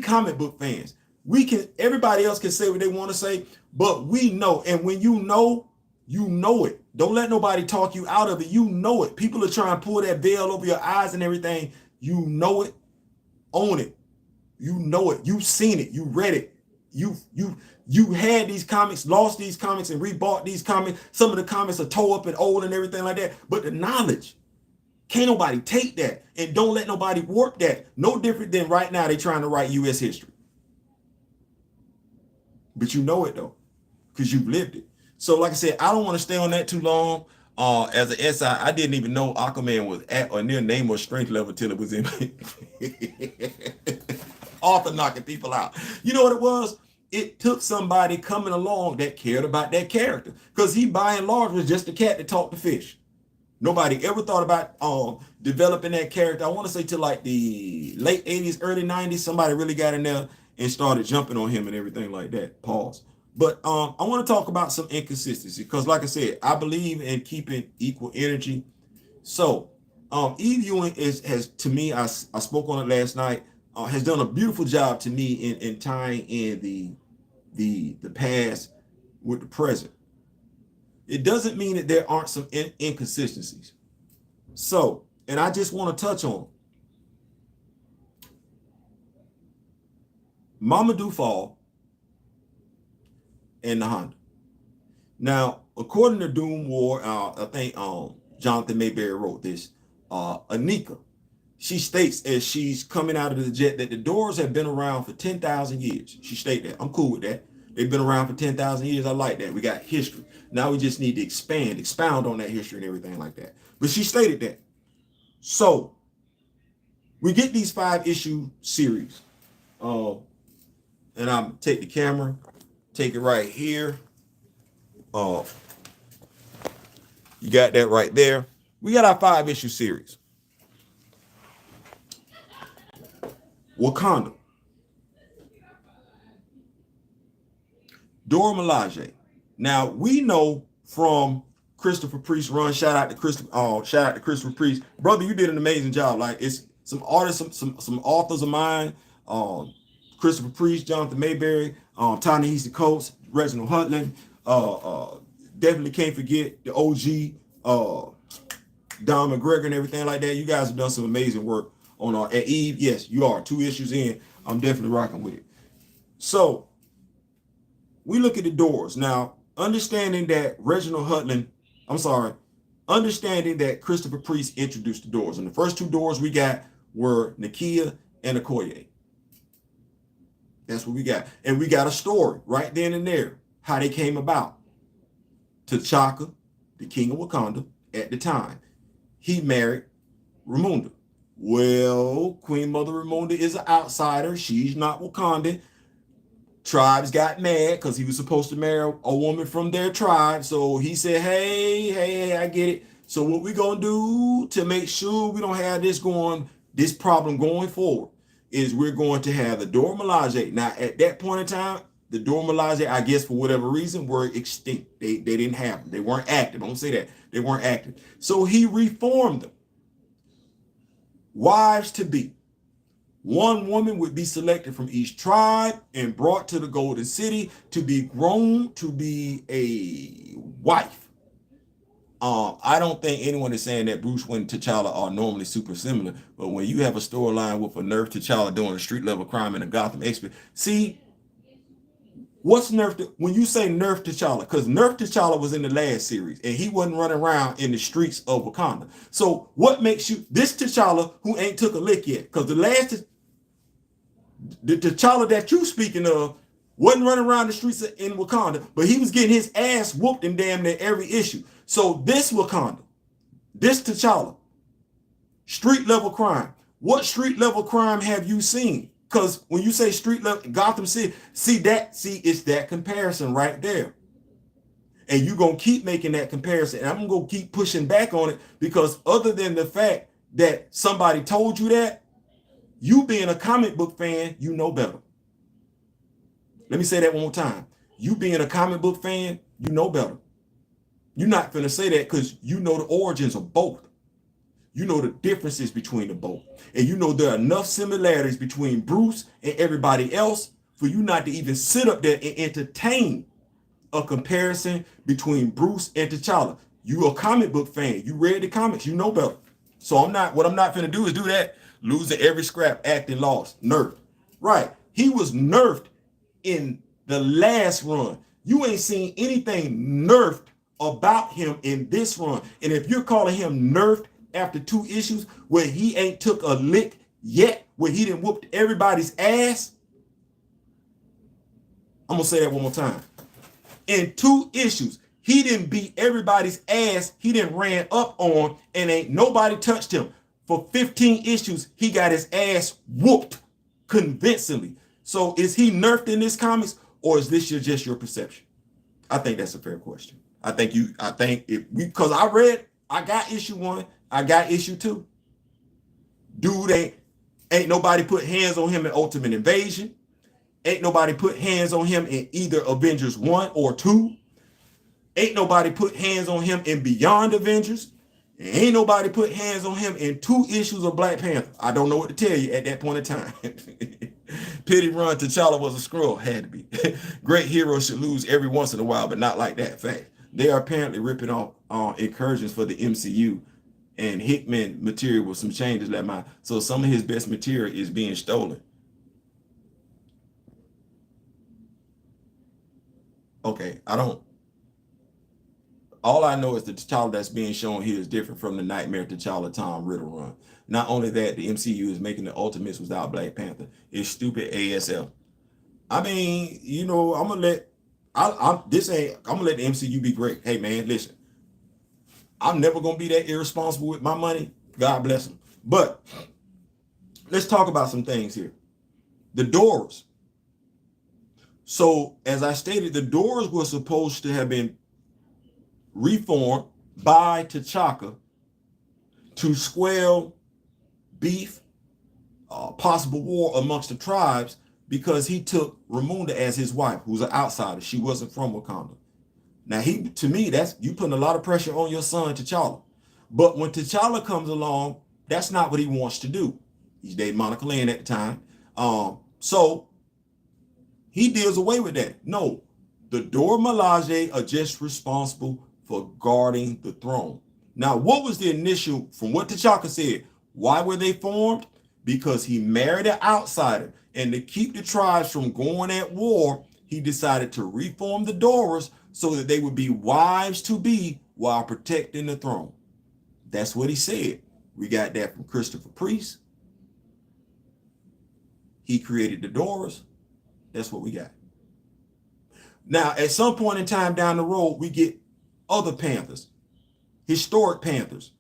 comic book fans. Everybody else can say what they want to say, but we know. And when you know it. Don't let nobody talk you out of it. You know it. People are trying to pull that veil over your eyes and everything. You know it. Own it. You know it. You've seen it. You read it. You had these comics, lost these comics, and rebought these comics. Some of the comics are tore up and old and everything like that. But the knowledge, can't nobody take that. And don't let nobody warp that. No different than right now they trying to write U.S. history. But you know it, though, because you've lived it. So, like I said, I don't want to stay on that too long. As an SI, I didn't even know Aquaman was at or near name or strength level till it was in Arthur knocking people out. You know what it was? It took somebody coming along that cared about that character, because he, by and large, was just a cat that talked to fish. Nobody ever thought about developing that character. I want to say till like the late 80s, early 90s, somebody really got in there and started jumping on him and everything like that. Pause. But I want to talk about some inconsistency because, like I said, I believe in keeping equal energy. So Ewing has to me, I spoke on it last night, has done a beautiful job to me in tying in the past with the present. It doesn't mean that there aren't some inconsistencies. So, and I just want to touch on Mamadou Fall and the Honda. Now, according to Doom War, I think Jonathan Mayberry wrote this. Anika, she states as she's coming out of the jet that the doors have been around for 10,000 years. She stated that. I'm cool with that. They've been around for 10,000 years. I like that. We got history. Now we just need to expound on that history and everything like that. But she stated that. So we get these 5-issue series. And I'm take the camera, take it right here. You got that right there. We got our 5-issue series. Wakanda. Dora Milaje. Now we know from Christopher Priest's run. Shout out to Christopher Priest, brother. You did an amazing job. Like, it's some artists, some authors of mine. Christopher Priest, Jonathan Mayberry, Ta-Nehisi Coates, Reginald Hutland. Definitely can't forget the OG, Don McGregor and everything like that. You guys have done some amazing work on at Eve. Yes, you are 2 issues in. I'm definitely rocking with it. So we look at the doors now, understanding that understanding that Christopher Priest introduced the doors. And the first 2 doors we got were Nakia and Okoye. That's what we got. And we got a story right then and there. how they came about. T'Chaka, the king of Wakanda at the time, he married Ramunda. Well, Queen Mother Ramunda is an outsider. She's not Wakandan. Tribes got mad because he was supposed to marry a woman from their tribe. So he said, hey, I get it. So what we gonna do to make sure we don't have this problem going forward is we're going to have the Dora Milaje. Now, at that point in time, the Dora Milaje, I guess for whatever reason, were extinct. They didn't have them. They weren't active. Don't say that. They weren't active. So he reformed them. Wives to be. One woman would be selected from each tribe and brought to the Golden City to be grown to be a wife. I don't think anyone is saying that Bruce Wayne and T'Challa are normally super similar, but when you have a storyline with a Nerf T'Challa doing a street level crime in a Gotham expert, see, what's Nerf? When you say Nerf T'Challa, because Nerf T'Challa was in the last series and he wasn't running around in the streets of Wakanda. So what makes you this T'Challa who ain't took a lick yet? Because the T'Challa that you speaking of wasn't running around the streets in Wakanda, but he was getting his ass whooped in damn near every issue. So this Wakanda, this T'Challa, street level crime. What street level crime have you seen? Because when you say street level, Gotham City, it's that comparison right there. And you're going to keep making that comparison. And I'm going to keep pushing back on it because other than the fact that somebody told you that, you being a comic book fan, you know better. Let me say that one more time. You being a comic book fan, you know better. You're not going to say that because you know the origins of both. You know the differences between the both. And you know there are enough similarities between Bruce and everybody else for you not to even sit up there and entertain a comparison between Bruce and T'Challa. You a comic book fan. You read the comics. You know better. So what I'm not going to do is do that. Losing every scrap, acting lost. Nerfed. Right. He was nerfed in the last run. You ain't seen anything nerfed about him in this run. And if you're calling him nerfed after 2 issues where he ain't took a lick yet, where he didn't whoop everybody's ass, I'm going to say that one more time. In 2 issues, he didn't beat everybody's ass. He didn't ran up on and ain't nobody touched him. For 15 issues, he got his ass whooped convincingly. So is he nerfed in this comics or is this just your perception? I think that's a fair question. Because I got issue 1, I got issue 2. Dude ain't nobody put hands on him in Ultimate Invasion. Ain't nobody put hands on him in either Avengers 1 or 2. Ain't nobody put hands on him in Beyond Avengers. Ain't nobody put hands on him in 2 issues of Black Panther. I don't know what to tell you at that point in time. Pity run, T'Challa was a Skrull. Had to be. Great heroes should lose every once in a while, but not like that. Fact. They are apparently ripping off incursions for the MCU and Hickman material with some changes that might. So some of his best material is being stolen. Okay, all I know is the T'Challa that's being shown here is different from the Nightmare T'Challa Tom Riddle run. Not only that, the MCU is making the Ultimates without Black Panther. It's stupid ASL. I mean, I'm gonna let the MCU be great. Hey man, listen. I'm never gonna be that irresponsible with my money. God bless them. But let's talk about some things here. The Doors. So as I stated, the Doors were supposed to have been reformed by T'Chaka to quell beef, possible war amongst the tribes because he took Ramunda as his wife, who's an outsider. She wasn't from Wakanda. Now, to me, that's you putting a lot of pressure on your son, T'Challa. But when T'Challa comes along, that's not what he wants to do. He's dating Monica Lynn at the time. So he deals away with that. No, the Dora Milaje are just responsible for guarding the throne. Now, what was the initial, from what T'Chaka said, why were they formed? Because he married an outsider. And to keep the tribes from going at war, he decided to reform the Doras so that they would be wives to be while protecting the throne. That's what he said. We got that from Christopher Priest. He created the Doras. That's what we got. Now, at some point in time down the road, we get other Panthers, historic Panthers,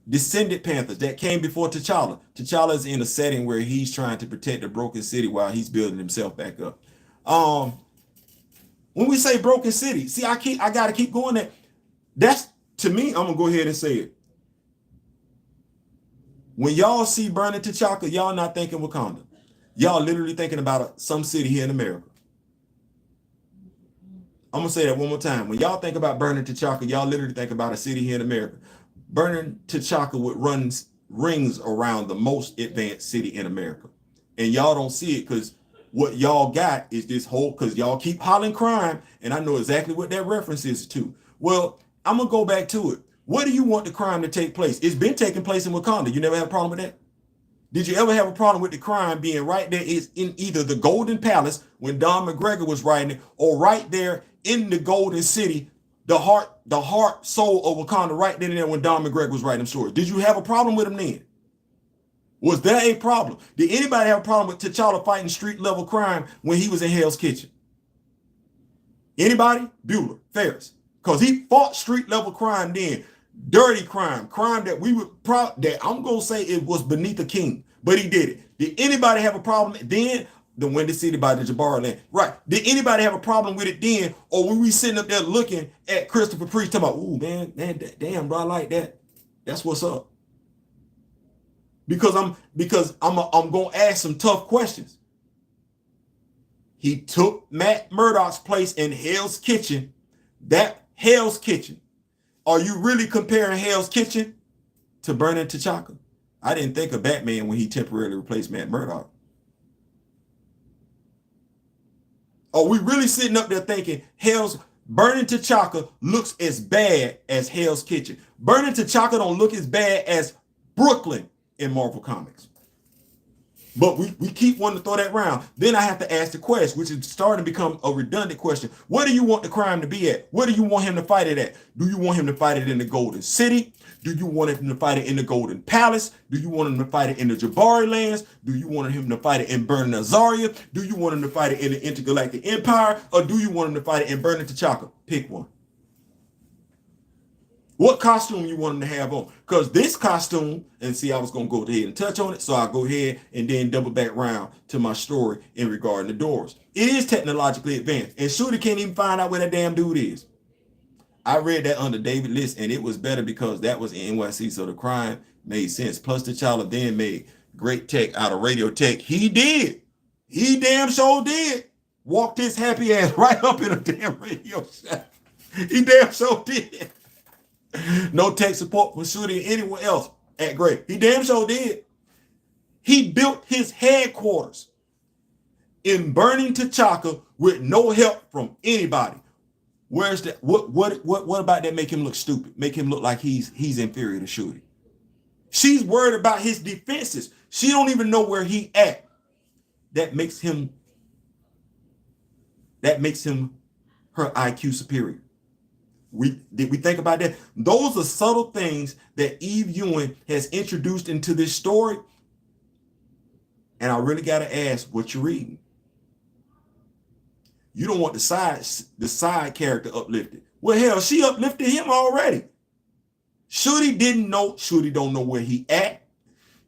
descended Panthers that came before T'Challa. T'Challa is in a setting where he's trying to protect a broken city while he's building himself back up. When we say broken city, see, I gotta keep going there. That's, to me, I'm gonna go ahead and say it. When y'all see Burning T'Chaka, y'all not thinking Wakanda. Y'all literally thinking about some city here in America. I'm gonna say that one more time. When y'all think about Burning T'Chaka, y'all literally think about a city here in America. Burning T'Chaka would rings around the most advanced city in America. And y'all don't see it because what y'all got is this whole, because y'all keep hollering crime, and I know exactly what that reference is to. Well, I'm gonna go back to it. Where do you want the crime to take place? It's been taking place in Wakanda. You never had a problem with that? Did you ever have a problem with the crime being right there? Is in either the Golden Palace when Don McGregor was writing it, or right there in the Golden City, the heart, soul of Wakanda, right then and there when Don McGregor was writing them stories? Did you have a problem with them then? Was there a problem? Did anybody have a problem with T'Challa fighting street level crime when he was in Hell's Kitchen? Anybody? Bueller, Ferris. Because he fought street level crime then. Dirty crime that we would that I'm gonna say it was beneath a king, but he did it. Did anybody have a problem then? The Windy City by the Jabari land, right? Did anybody have a problem with it then, or were we sitting up there looking at Christopher Priest talking about, "Ooh, man, damn, bro, I like that. That's what's up." Because I'm gonna ask some tough questions. He took Matt Murdock's place in Hell's Kitchen. That Hell's Kitchen. Are you really comparing Hell's Kitchen to Burning T'Chaka? I didn't think of Batman when he temporarily replaced Matt Murdock. Are we really sitting up there thinking Burning T'Chaka looks as bad as Hell's Kitchen? Burning T'Chaka don't look as bad as Brooklyn in Marvel Comics. But we keep wanting to throw that around. Then I have to ask the question, which is starting to become a redundant question. Where do you want the crime to be at? Where do you want him to fight it at? Do you want him to fight it in the Golden City? Do you want him to fight it in the Golden Palace? Do you want him to fight it in the Jabari lands? Do you want him to fight it in Burning Azaria? Do you want him to fight it in the Intergalactic Empire? Or do you want him to fight it in Burning T'Chaka? Pick one. What costume you want him to have on? Because this costume, and see, I was going to go ahead and touch on it, so I'll go ahead and then double back around to my story in regarding the doors. It is technologically advanced, and Shooter can't even find out where that damn dude is. I read that under David List, and it was better because that was in NYC, so the crime made sense. Plus, T'Challa then made great tech out of radio tech. He did. He damn sure did. Walked his happy ass right up in a damn radio shack. He damn sure did. No tech support for shooting anyone else at Gray. He damn sure did. He built his headquarters in Burning T'Chaka with no help from anybody. Where's that? What about that make him look stupid? Make him look like he's inferior to Shooty. She's worried about his defenses. She don't even know where he at. That makes him her IQ superior. Did we think about that? Those are subtle things that Ewing has introduced into this story. And I really got to ask what you're reading. You don't want the side character uplifted. Well, hell, she uplifted him already. Shooty don't know where he at.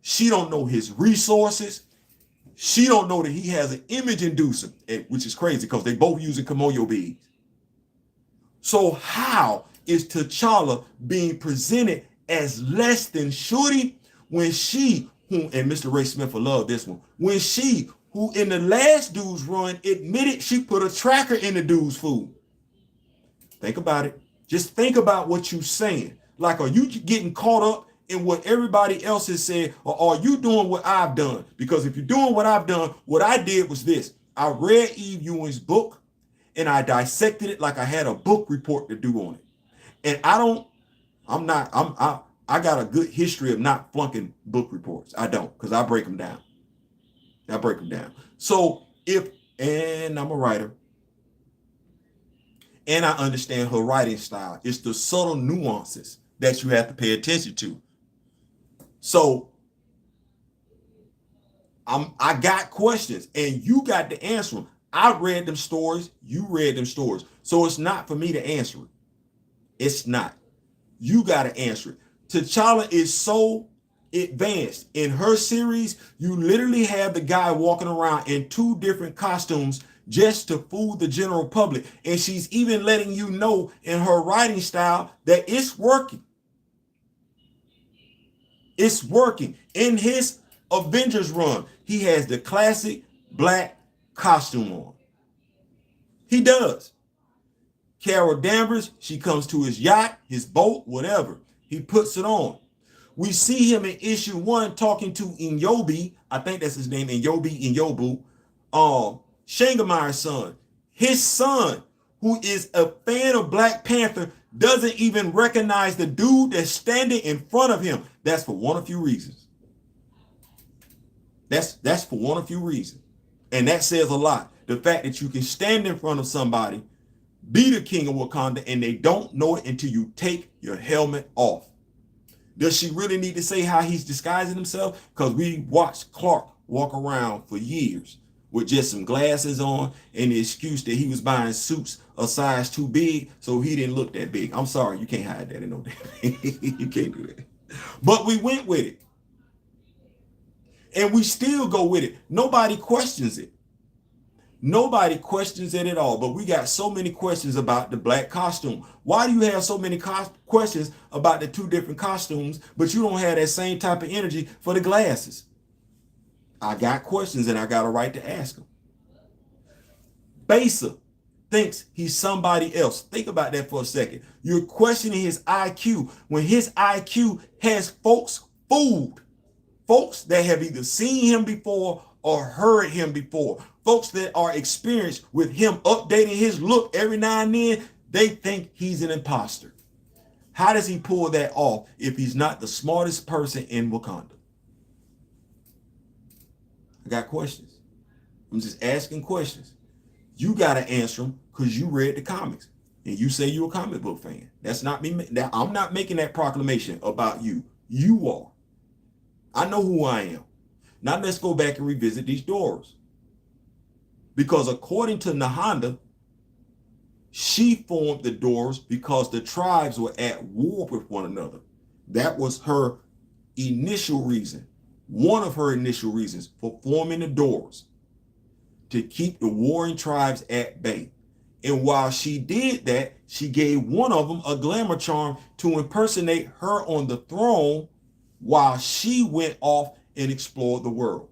She don't know his resources. She don't know that he has an image inducer, which is crazy because they both using Kimoyo beads. So how is T'Challa being presented as less than Shooty when she, and Mr. Ray Smith will love this one, when she, who in the last dude's run admitted she put a tracker in the dude's food? Think about it. Just think about what you're saying. Like, are you getting caught up in what everybody else has said, or are you doing what I've done? Because if you're doing what I've done, what I did was this. I read Eve Ewing's book, and I dissected it like I had a book report to do on it. And I got a good history of not flunking book reports. I don't, because I break them down. So and I'm a writer, and I understand her writing style. It's the subtle nuances that you have to pay attention to. So I got questions, and you got to answer them. I read them stories. You read them stories. So it's not for me to answer it. It's not. You got to answer it. T'Challa is so advanced. In her series, you literally have the guy walking around in 2 different costumes just to fool the general public. And she's even letting you know in her writing style that it's working. It's working. In his Avengers run, he has the classic black costume on. He does. Carol Danvers, she comes to his yacht, his boat, whatever. He puts it on. We see him in issue 1 talking to Inyobi, I think that's his name, Inyobu, Shangamai's son. His son, who is a fan of Black Panther, doesn't even recognize the dude that's standing in front of him. That's for one of few reasons. That's for one of few reasons. And that says a lot. The fact that you can stand in front of somebody, be the king of Wakanda, and they don't know it until you take your helmet off. Does she really need to say how he's disguising himself? Because we watched Clark walk around for years with just some glasses on and the excuse that he was buying suits a size too big, so he didn't look that big. I'm sorry, you can't hide that in no damn. You can't do that. But we went with it. And we still go with it. Nobody questions it. Nobody questions it at all, but we got so many questions about the black costume. Why do you have so many questions about the 2 different costumes, but you don't have that same type of energy for the glasses? I got questions and I got a right to ask them. Besa thinks he's somebody else. Think about that for a second. You're questioning his IQ when his IQ has folks fooled. Folks that have either seen him before or heard him before. Folks that are experienced with him updating his look every now and then, they think he's an imposter. How does he pull that off if he's not the smartest person in Wakanda? I got questions. I'm just asking questions. You got to answer them because you read the comics and you say you're a comic book fan. That's not me. I'm not making that proclamation about you. You are. I know who I am. Now let's go back and revisit these doors. Because according to Nahanda, she formed the doors because the tribes were at war with one another. That was her initial reason. One of her initial reasons for forming the doors, to keep the warring tribes at bay. And while she did that, she gave one of them a glamour charm to impersonate her on the throne while she went off and explored the world.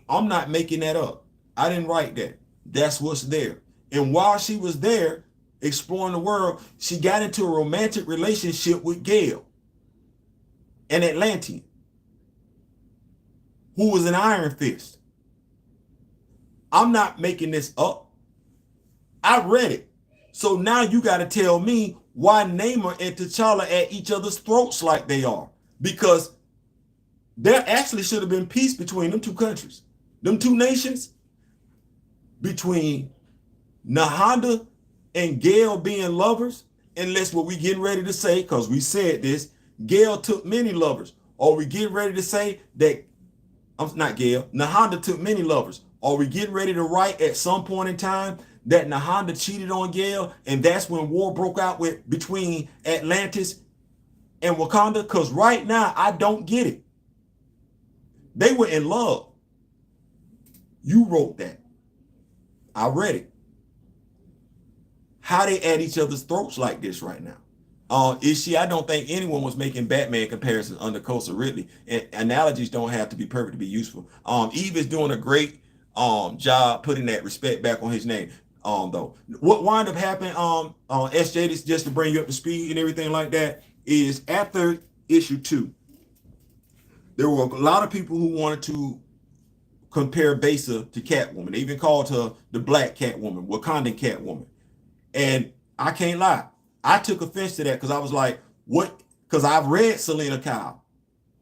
I'm not making that up. I didn't write that. That's what's there. And while she was there exploring the world, she got into a romantic relationship with Gale, an Atlantean, who was an Iron Fist. I'm not making this up. I read it. So now you got to tell me why Namor and T'Challa at each other's throats like they are. Because there actually should have been peace between them 2 countries. Them 2 nations, between Nahanda and Gale being lovers, unless what we getting ready to say, because we said this, Gale took many lovers. Or we getting ready to say that, not Gale, Nahanda took many lovers. Or we getting ready to write at some point in time that Nahanda cheated on Gale, and that's when war broke out between Atlantis and Wakanda? Because right now, I don't get it. They were in love. You wrote that. I read it. How they at each other's throats like this right now? I don't think anyone was making Batman comparisons under Costa Ridley. And analogies don't have to be perfect to be useful. Eve is doing a great job putting that respect back on his name. Though what wound up happening, SJ, this just to bring you up to speed and everything like that, is after issue 2, there were a lot of people who wanted to compare Besa to Catwoman. They even called her the Black Catwoman, Wakandan Catwoman. And I can't lie, I took offense to that because I was like, what? Because I've read Selena Kyle.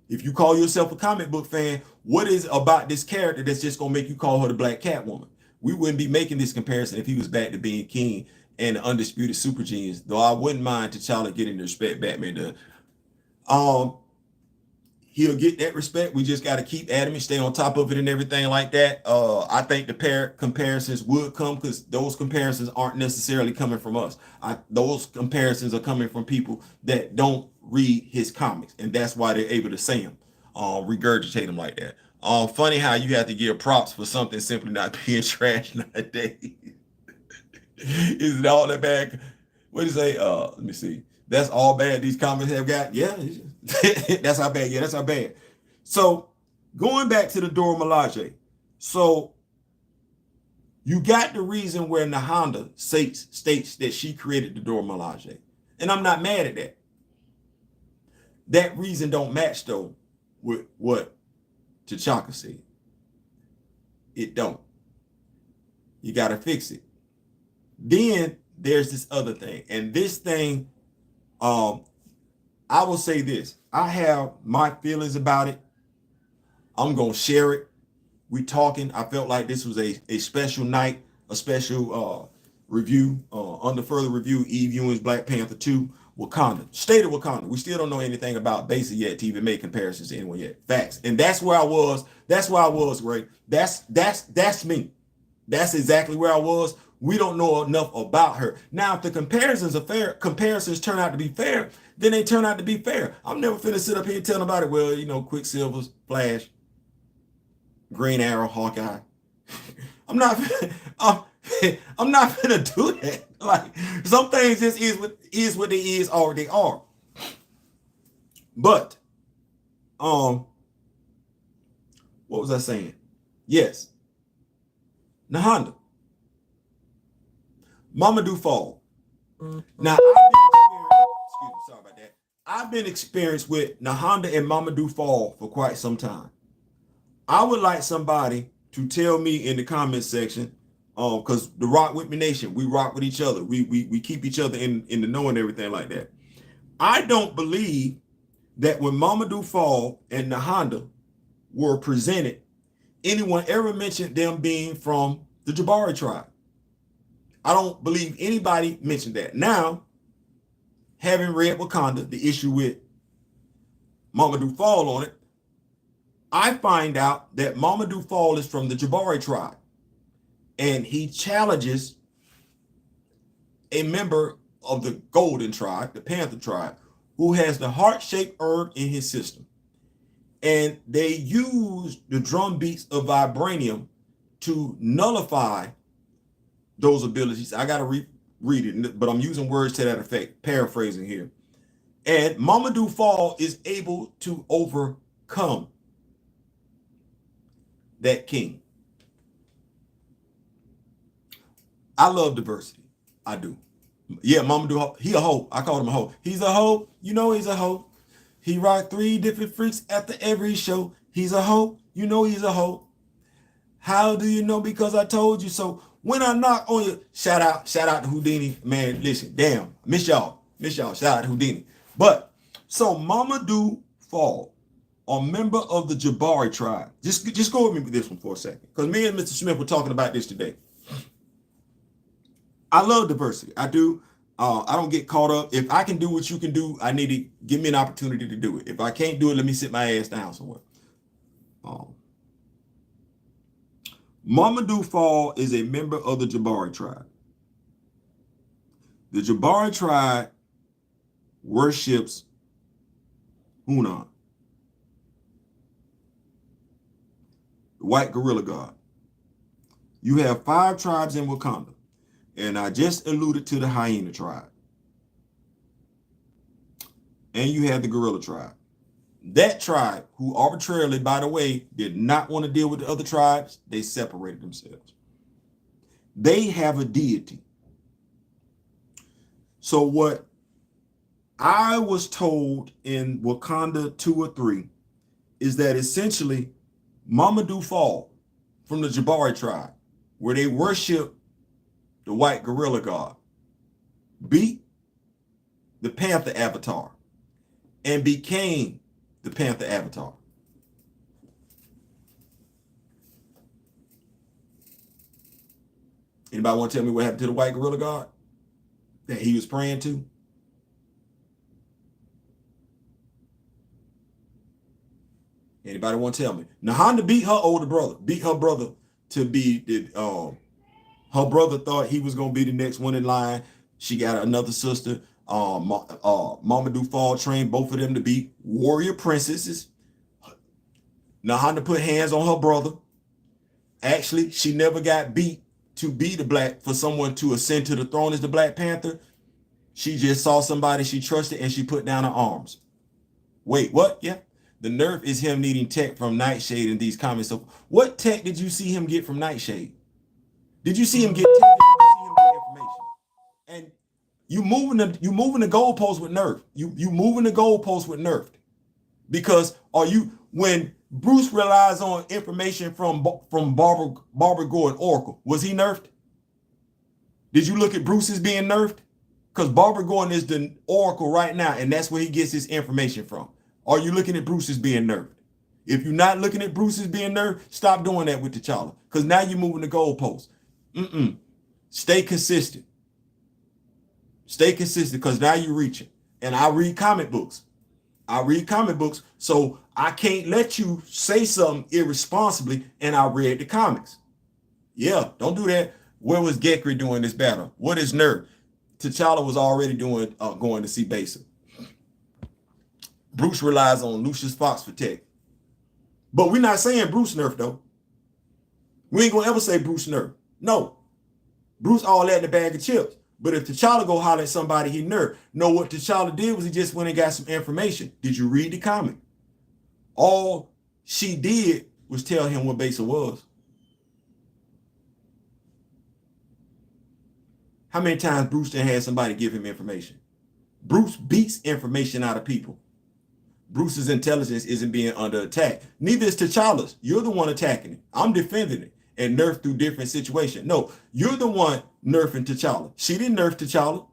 If you call yourself a comic book fan, what is about this character that's just going to make you call her the Black Catwoman? We wouldn't be making this comparison if he was back to being king and the undisputed super genius, though I wouldn't mind T'Challa getting the respect Batman does. he'll get that respect. We just got to keep at him and stay on top of it and everything like that. I think the comparisons would come, because those comparisons aren't necessarily coming from us. Those comparisons are coming from people that don't read his comics, and that's why they're able to say them, regurgitate them like that. Funny how you have to give props for something simply not being trash nowadays. Is it all that bad? What do you say? Let me see. That's all bad these comments have got. Yeah, that's how bad. Yeah, that's how bad. So going back to the Dora Milaje. So you got the reason where Nahanda states that she created the Dora Milaje. And I'm not mad at that. That reason don't match though with what T'Chaka said. It don't. You got to fix it. Then there's this other thing. And this thing, I will say this. I have my feelings about it. I'm going to share it. We talking. I felt like this was a special night, a special review, under further review, Ewing's Black Panther 2, Wakanda. State of Wakanda. We still don't know anything about Basic yet to even make comparisons to anyone yet. Facts. And that's where I was. That's where I was, Ray. That's me. That's exactly where I was. We don't know enough about her. Now, if the comparisons are fair, comparisons turn out to be fair, then they turn out to be fair. I'm never finna sit up here and tell about it. Well, you know, Quicksilver's, Flash, Green Arrow, Hawkeye. I'm not gonna do that. Like, some things just is what they is or they are. But what was I saying? Yes. Nahanda. Mamadou Fall. Now, sorry about that. I've been experienced with Nahanda and Mamadou Fall for quite some time. I would like somebody to tell me in the comment section, because the Rock With Me Nation, we rock with each other. We keep each other in the know and everything like that. I don't believe that when Mamadou Fall and Nahanda were presented, anyone ever mentioned them being from the Jabari tribe. I don't believe anybody mentioned that. Now, having read Wakanda, the issue with Mamadou Fall on it, I find out that Mamadou Fall is from the Jabari tribe. And he challenges a member of the Golden tribe, the Panther tribe, who has the heart-shaped herb in his system. And they use the drum beats of vibranium to nullify those abilities. I got to read it, but I'm using words to that effect, paraphrasing here. And Mamadou Fall is able to overcome that king. I love diversity. I do. Yeah, Mamadou, he a hoe. I called him a hoe. He's a hoe. You know he's a hoe. He rocked 3 different freaks after every show. He's a hoe. You know he's a hoe. How do you know? Because I told you so. When I knock on you, shout out to Houdini. Man, listen, damn, miss y'all. Shout out to Houdini. But, so Mamadou Fall, a member of the Jabari tribe. Just go with me with this one for a second. Because me and Mr. Smith were talking about this today. I love diversity. I do. I don't get caught up. If I can do what you can do, I need to give me an opportunity to do it. If I can't do it, let me sit my ass down somewhere. Mamadou Fall is a member of the Jabari tribe. The Jabari tribe worships Hunan, the white gorilla god. You have 5 tribes in Wakanda, and I just alluded to the hyena tribe. And you have the gorilla tribe. That tribe, who arbitrarily, by the way, did not want to deal with the other tribes, they separated themselves. They have a deity. So what I was told in Wakanda 2 or 3 is that essentially Mamadou Fall from the Jabari tribe, where they worship the white gorilla god, beat the Panther avatar and became the Panther avatar. Anybody want to tell me what happened to the white gorilla god that he was praying to? Anybody want to tell me? Nahanda beat her older brother, beat her brother to be the her brother thought he was gonna be the next one in line. She got another sister, Mamadou Fall trained both of them to be warrior princesses. Nahanda put hands on her brother. Actually, she never got beat to be the black for someone to ascend to the throne as the Black Panther. She just saw somebody she trusted and she put down her arms. Wait, what? Yeah. The nerf is him needing tech from Nightshade in these comments. So what tech did you see him get from Nightshade? Did you see him get tech? Did you see him get information? And you moving the goalpost with nerf. You moving the goalpost with nerf. Because when Bruce relies on information from Barbara Gordon Oracle, was he nerfed? Did you look at Bruce as being nerfed? Because Barbara Gordon is the Oracle right now, and that's where he gets his information from. Are you looking at Bruce as being nerfed? If you're not looking at Bruce as being nerfed, stop doing that with T'Challa. Because now you're moving the goalposts. Stay consistent. Stay consistent, because now you're reaching. And I read comic books. So I can't let you say something irresponsibly, and I read the comics. Yeah, don't do that. Where was Gekri doing this battle? What is nerf? T'Challa was already going to see Basa. Bruce relies on Lucius Fox for tech. But we're not saying Bruce nerf, though. We ain't going to ever say Bruce nerf. No. Bruce all that in the bag of chips. But if T'Challa go holler at somebody he nerfed, no, what T'Challa did was he just went and got some information. Did you read the comic? All she did was tell him what Basa was. How many times Bruce done had somebody give him information? Bruce beats information out of people. Bruce's intelligence isn't being under attack. Neither is T'Challa's. You're the one attacking it. I'm defending it and nerf through different situations. No, you're the one nerfing T'Challa. She didn't nerf T'Challa.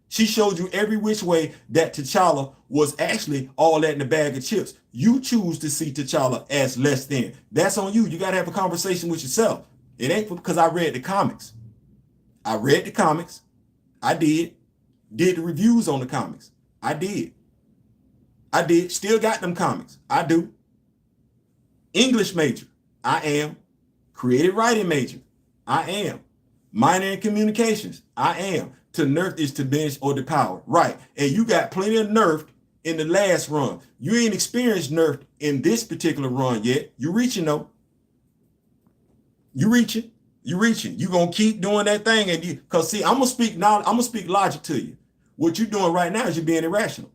She showed you every which way that T'Challa was actually all that in the bag of chips. You choose to see T'Challa as less than. That's on you. You got to have a conversation with yourself. It ain't because I read the comics. I read the comics. I did. Did the reviews on the comics. I did. Still got them comics. I do. English major. I am. Creative writing major. I am. Minor in communications. I am. To nerf is to diminish or depower. Right. And you got plenty of nerfed in the last run. You ain't experienced nerfed in this particular run yet. You reaching though. You reaching. You gonna keep doing that thing, and because see, I'm gonna speak logic to you. What you're doing right now is you're being irrational.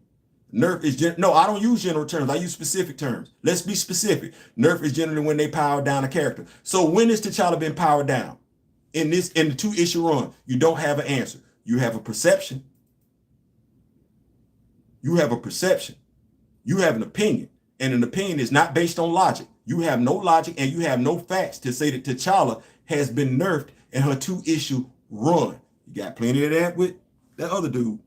Nerf is no, I don't use general terms. I use specific terms. Let's be specific. Nerf is generally when they power down a character. So when has T'Challa been powered down? In the 2-issue run, you don't have an answer. You have a perception. You have an opinion, and an opinion is not based on logic. You have no logic and you have no facts to say that T'Challa has been nerfed in her 2-issue run. You got plenty of that with that other dude.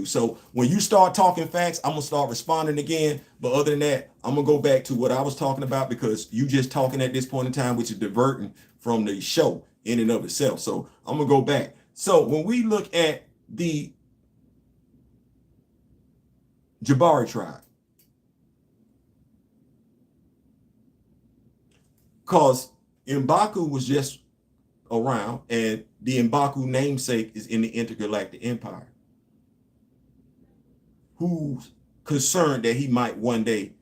So when you start talking facts, I'm going to start responding again. But other than that, I'm going to go back to what I was talking about, because you just talking at this point in time, which is diverting from the show in and of itself. So I'm going to go back. So when we look at the Jabari tribe, because M'Baku was just around, and the M'Baku namesake is in the Intergalactic Empire, who's concerned that he might one day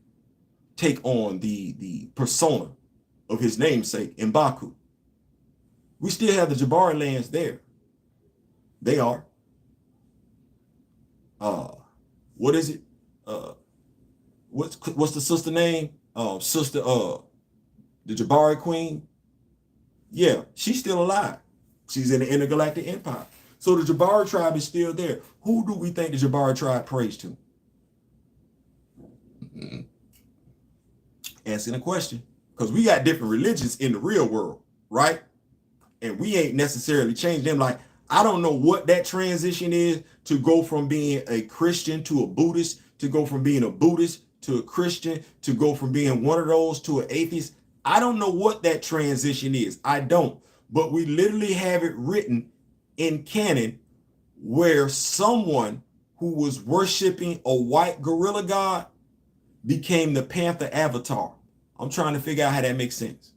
take on the persona of his namesake, M'Baku. We still have the Jabari lands there. They are. What is it? What's the sister name? The Jabari Queen. Yeah, she's still alive. She's in the Intergalactic Empire. So the Jabari tribe is still there. Who do we think the Jabari tribe prays to? Answering the question. Because we got different religions in the real world, right? And we ain't necessarily changed them. Like, I don't know what that transition is to go from being a Christian to a Buddhist, to go from being a Buddhist to a Christian, to go from being one of those to an atheist. I don't know what that transition is. I don't. But we literally have it written in canon where someone who was worshiping a white gorilla god became the Panther avatar. I'm trying to figure out how that makes sense.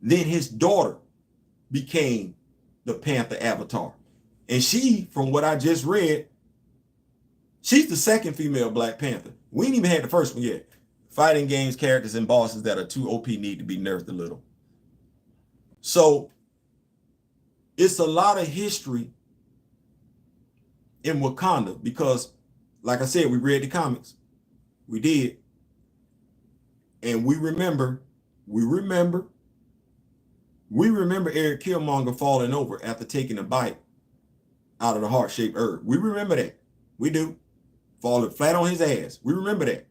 Then his daughter became the Panther avatar. And she, from what I just read, she's the second female Black Panther. We ain't even had the first one yet. Fighting games, characters, and bosses that are too OP need to be nerfed a little. So it's a lot of history in Wakanda because, like I said, we read the comics. We did. And we remember Eric Killmonger falling over after taking a bite out of the heart-shaped herb. We remember that. We do. Falling flat on his ass. We remember that.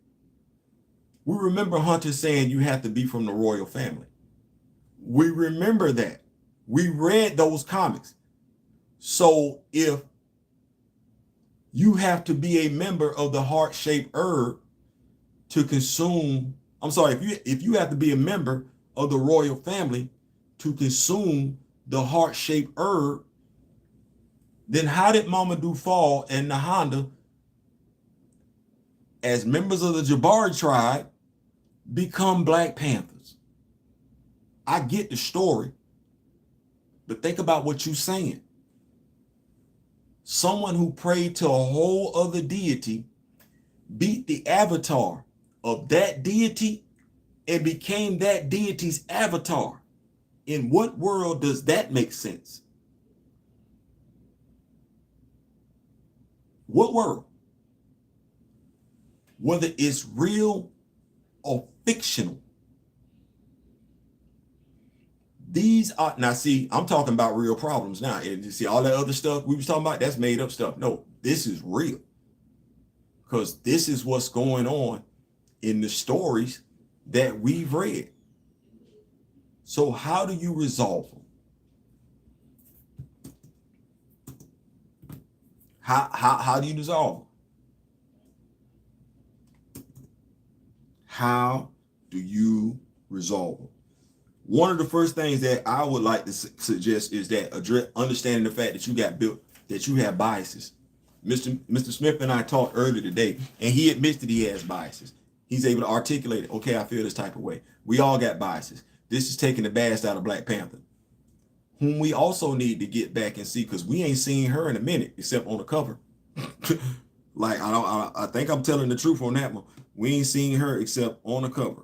We remember Hunter saying you have to be from the royal family. We remember that. We read those comics. So if you have to be a member of the heart-shaped herb to consume, if you have to be a member of the royal family to consume the heart-shaped herb, then how did Mamadou Fall and Nahanda, as members of the Jabari tribe, become Black Panthers? I get the story, but think about what you're saying. Someone who prayed to a whole other deity beat the avatar of that deity and became that deity's avatar. In what world does that make sense? What world? Whether it's real or fictional. These are, now see, I'm talking about real problems now. And you see all that other stuff we was talking about, that's made up stuff. No, this is real. Because this is what's going on in the stories that we've read. So how do you resolve them? How do you resolve them? How do you resolve them? One of the first things that I would like to suggest is that understanding the fact that you have biases. Mr. Smith and I talked earlier today, and he admits that he has biases. He's able to articulate it. Okay, I feel this type of way. We all got biases. This is taking the bass out of Black Panther, whom we also need to get back and see, because we ain't seen her in a minute except on the cover. Like I think I'm telling the truth on that one. We ain't seen her except on the cover.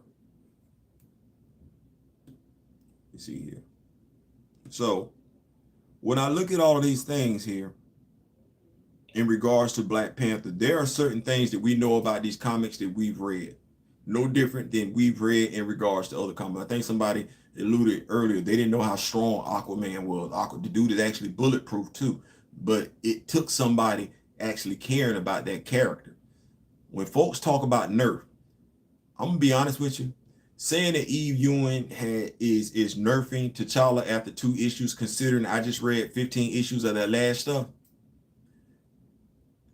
You see here. So when I look at all of these things here in regards to Black Panther, there are certain things that we know about these comics that we've read. No different than we've read in regards to other comics. I think somebody alluded earlier, they didn't know how strong Aquaman was. The dude is actually bulletproof too. But it took somebody actually caring about that character. When folks talk about nerf, I'm gonna be honest with you. Saying that Ewing is nerfing T'Challa after 2 issues, considering I just read 15 issues of that last stuff,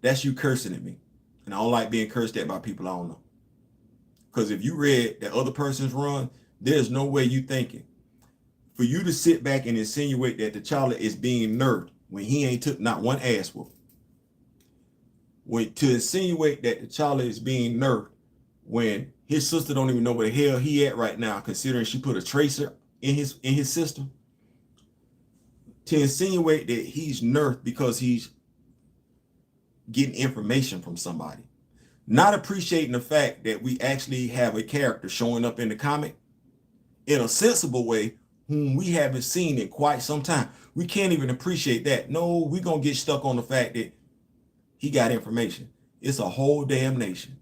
that's you cursing at me. And I don't like being cursed at by people I don't know. Because if you read that other person's run, there's no way you thinking. For you to sit back and insinuate that T'Challa is being nerfed when he ain't took not one ass whoop. To insinuate that T'Challa is being nerfed when his sister don't even know where the hell he at right now, considering she put a tracer in his system. To insinuate that he's nerfed because he's getting information from somebody. Not appreciating the fact that we actually have a character showing up in the comic in a sensible way whom we haven't seen in quite some time. We can't even appreciate that. No, we're going to get stuck on the fact that he got information. It's a whole damn nation.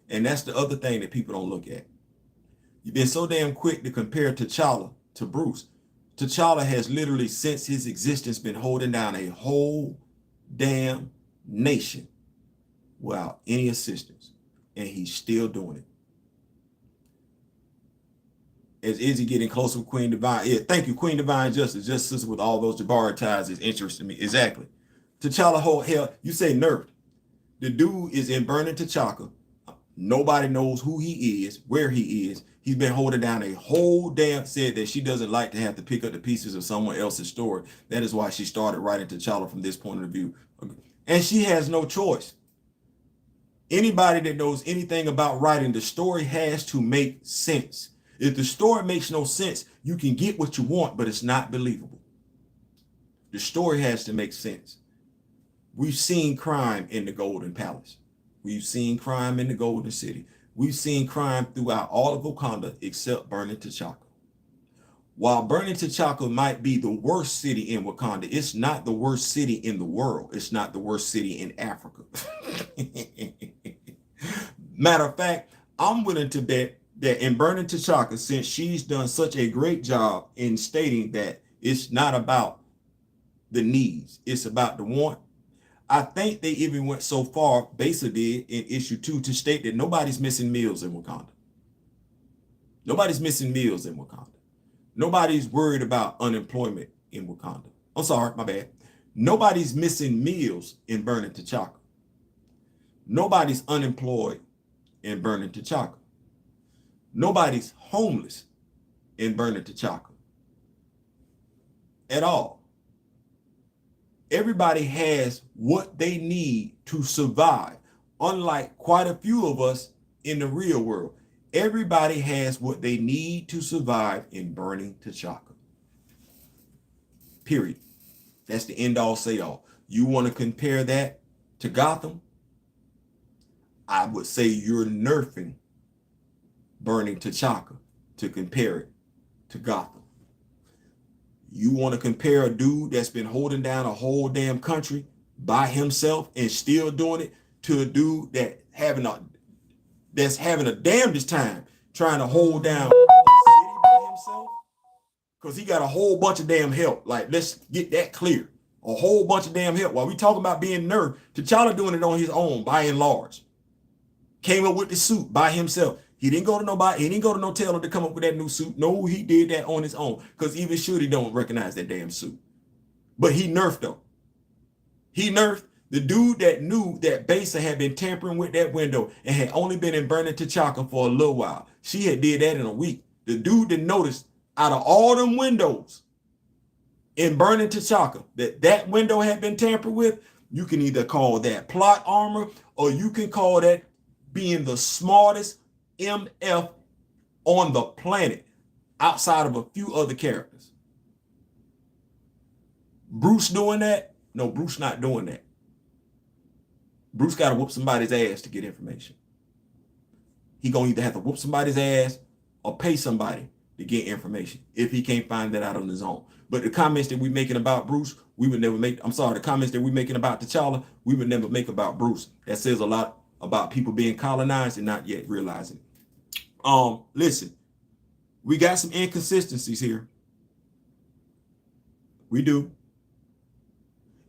And that's the other thing that people don't look at. You've been so damn quick to compare T'Challa to Bruce. T'Challa has literally, since his existence, been holding down a whole damn nation without any assistance. And he's still doing it. Is Izzy getting closer with Queen Divine? Yeah, thank you, Queen Divine Justice. Justice with all those Jabari ties is interesting to me. Exactly. T'Challa, whole hell, you say nerfed. The dude is in Burning T'Chaka. Nobody knows who he is, where he is. He's been holding down a whole damn, said that she doesn't like to have to pick up the pieces of someone else's story. That is why she started writing T'Challa from this point of view. And she has no choice. Anybody that knows anything about writing, the story has to make sense. If the story makes no sense, you can get what you want, but it's not believable. The story has to make sense. We've seen crime in the Golden Palace. We've seen crime in the Golden City. We've seen crime throughout all of Wakanda except Burning T'Chaka. While Burning T'Chaka might be the worst city in Wakanda, it's not the worst city in the world. It's not the worst city in Africa. Matter of fact, I'm willing to bet that in Burning T'Chaka, since she's done such a great job in stating that it's not about the needs, it's about the want. I think they even went so far, basically in issue 2, to state that nobody's missing meals in Wakanda. Nobody's missing meals in Wakanda. Nobody's worried about unemployment in Wakanda. I'm sorry, my bad. Nobody's missing meals in Burning T'Chaka. Nobody's unemployed in Burning T'Chaka. Nobody's homeless in Burning T'Chaka at all. Everybody has what they need to survive, unlike quite a few of us in the real world. Everybody has what they need to survive in Burning T'Chaka. Period. That's the end all say all. You want to compare that to Gotham? I would say you're nerfing Burning T'Chaka to compare it to Gotham. You want to compare a dude that's been holding down a whole damn country by himself and still doing it to a dude that's having a damnedest time trying to hold down a city by himself? Because he got a whole bunch of damn help. Like, let's get that clear. A whole bunch of damn help. While we talking about being nerfed, T'Challa doing it on his own by and large. Came up with the suit by himself. He didn't go to nobody. He didn't go to no tailor to come up with that new suit. No, he did that on his own. Because even Shuri don't recognize that damn suit. But he nerfed though. He nerfed the dude that knew that Besa had been tampering with that window and had only been in Burning T'Chaka for a little while. She had did that in a week. The dude that noticed out of all them windows in Burning T'Chaka that window had been tampered with, you can either call that plot armor or you can call that being the smartest MF on the planet outside of a few other characters. Bruce doing that? No, Bruce not doing that. Bruce got to whoop somebody's ass to get information. He gonna either have to whoop somebody's ass or pay somebody to get information if he can't find that out on his own. But the comments that we making about Bruce, we would never make. I'm sorry, the comments that we making about T'Challa, we would never make about Bruce. That says a lot about people being colonized and not yet realizing it. Listen, we got some inconsistencies here. We do.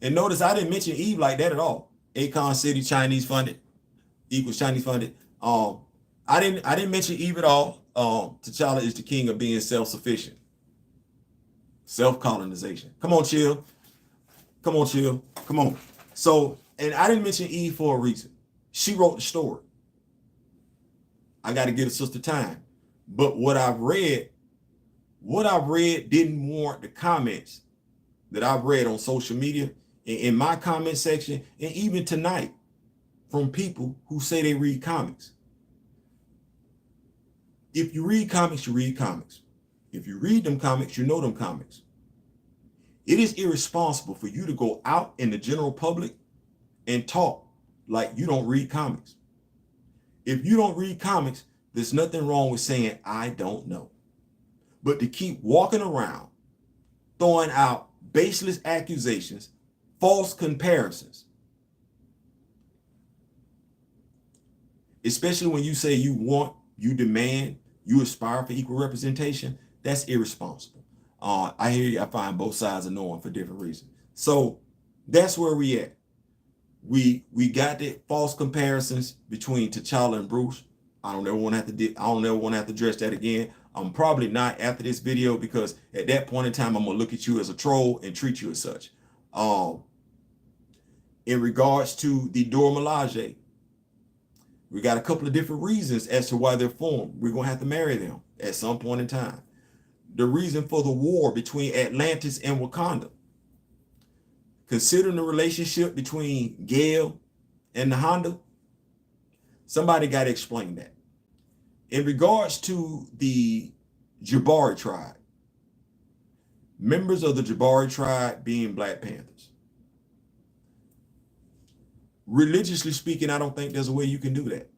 And notice I didn't mention Eve like that at all. Akon City, Chinese funded, equals Chinese funded. I didn't mention Eve at all. T'Challa is the king of being self-sufficient. Self-colonization. Come on, chill. Come on, chill. Come on. So, and I didn't mention Eve for a reason. She wrote the story. I got to give a sister time. But what I've read didn't warrant the comments that I've read on social media, in my comment section, and even tonight from people who say they read comics. If you read comics, you read comics. If you read them comics, you know them comics. It is irresponsible for you to go out in the general public and talk like you don't read comics. If you don't read comics, there's nothing wrong with saying, I don't know. But to keep walking around, throwing out baseless accusations, false comparisons, especially when you say you want, you demand, you aspire for equal representation, that's irresponsible. I hear you. I find both sides annoying for different reasons. So that's where we at. We got the false comparisons between T'Challa and Bruce. I don't ever want to have to address that again. I'm probably not after this video, because at that point in time, I'm gonna look at you as a troll and treat you as such. In regards to the Dora Milaje, we got a couple of different reasons as to why they're formed. We're gonna have to marry them at some point in time. The reason for the war between Atlantis and Wakanda. considering the relationship between Gail and the Honda, somebody got to explain that. In regards to the Jabari tribe, members of the Jabari tribe being Black Panthers, religiously speaking, I don't think there's a way you can do that.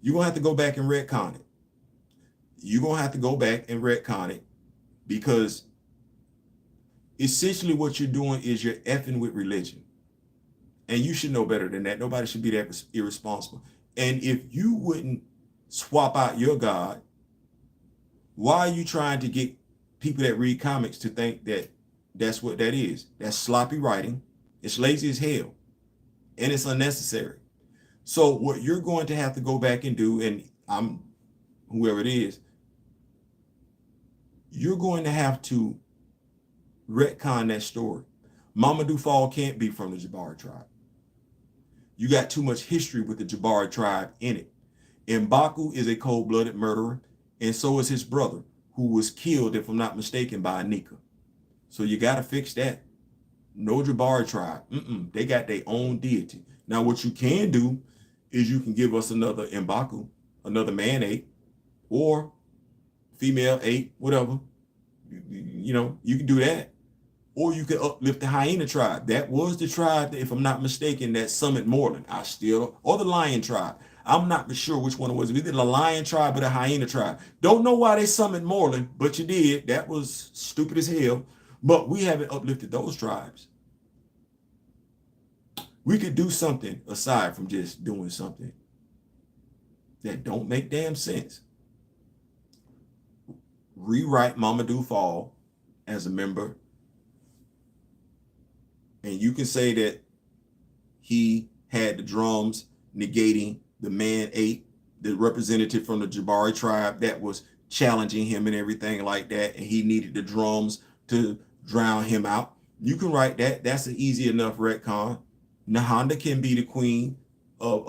You're going to have to go back and retcon it. You're going to have to go back and retcon it, because essentially what you're doing is you're effing with religion. And you should know better than that. Nobody should be that irresponsible. And if you wouldn't swap out your God, why are you trying to get people that read comics to think that that's what that is? That's sloppy writing. It's lazy as hell. And it's unnecessary. So what you're going to have to go back and do, and I'm whoever it is, you're going to have to retcon that story. Mamadou Fall can't be from the Jabari tribe. You got too much history with the Jabari tribe in it. M'Baku is a cold-blooded murderer, and so is his brother, who was killed, if I'm not mistaken, by Anika. So you got to fix that. No Jabari tribe. They got their own deity. Now, what you can do is you can give us another M'Baku, another man ape, or female ape, whatever. You know, you can do that. Or you can uplift the hyena tribe. That was the tribe, if I'm not mistaken, that summoned Moreland. Or the lion tribe. I'm not sure which one it was. Either the lion tribe or the hyena tribe. Don't know why they summoned Moreland, but you did. That was stupid as hell. But we haven't uplifted those tribes. We could do something aside from just doing something that don't make damn sense. Rewrite Mamadou Fall as a member. And you can say that he had the drums negating the man ape, the representative from the Jabari tribe that was challenging him and everything like that. And he needed the drums to drown him out. You can write that. That's an easy enough retcon. Nahanda can be the queen of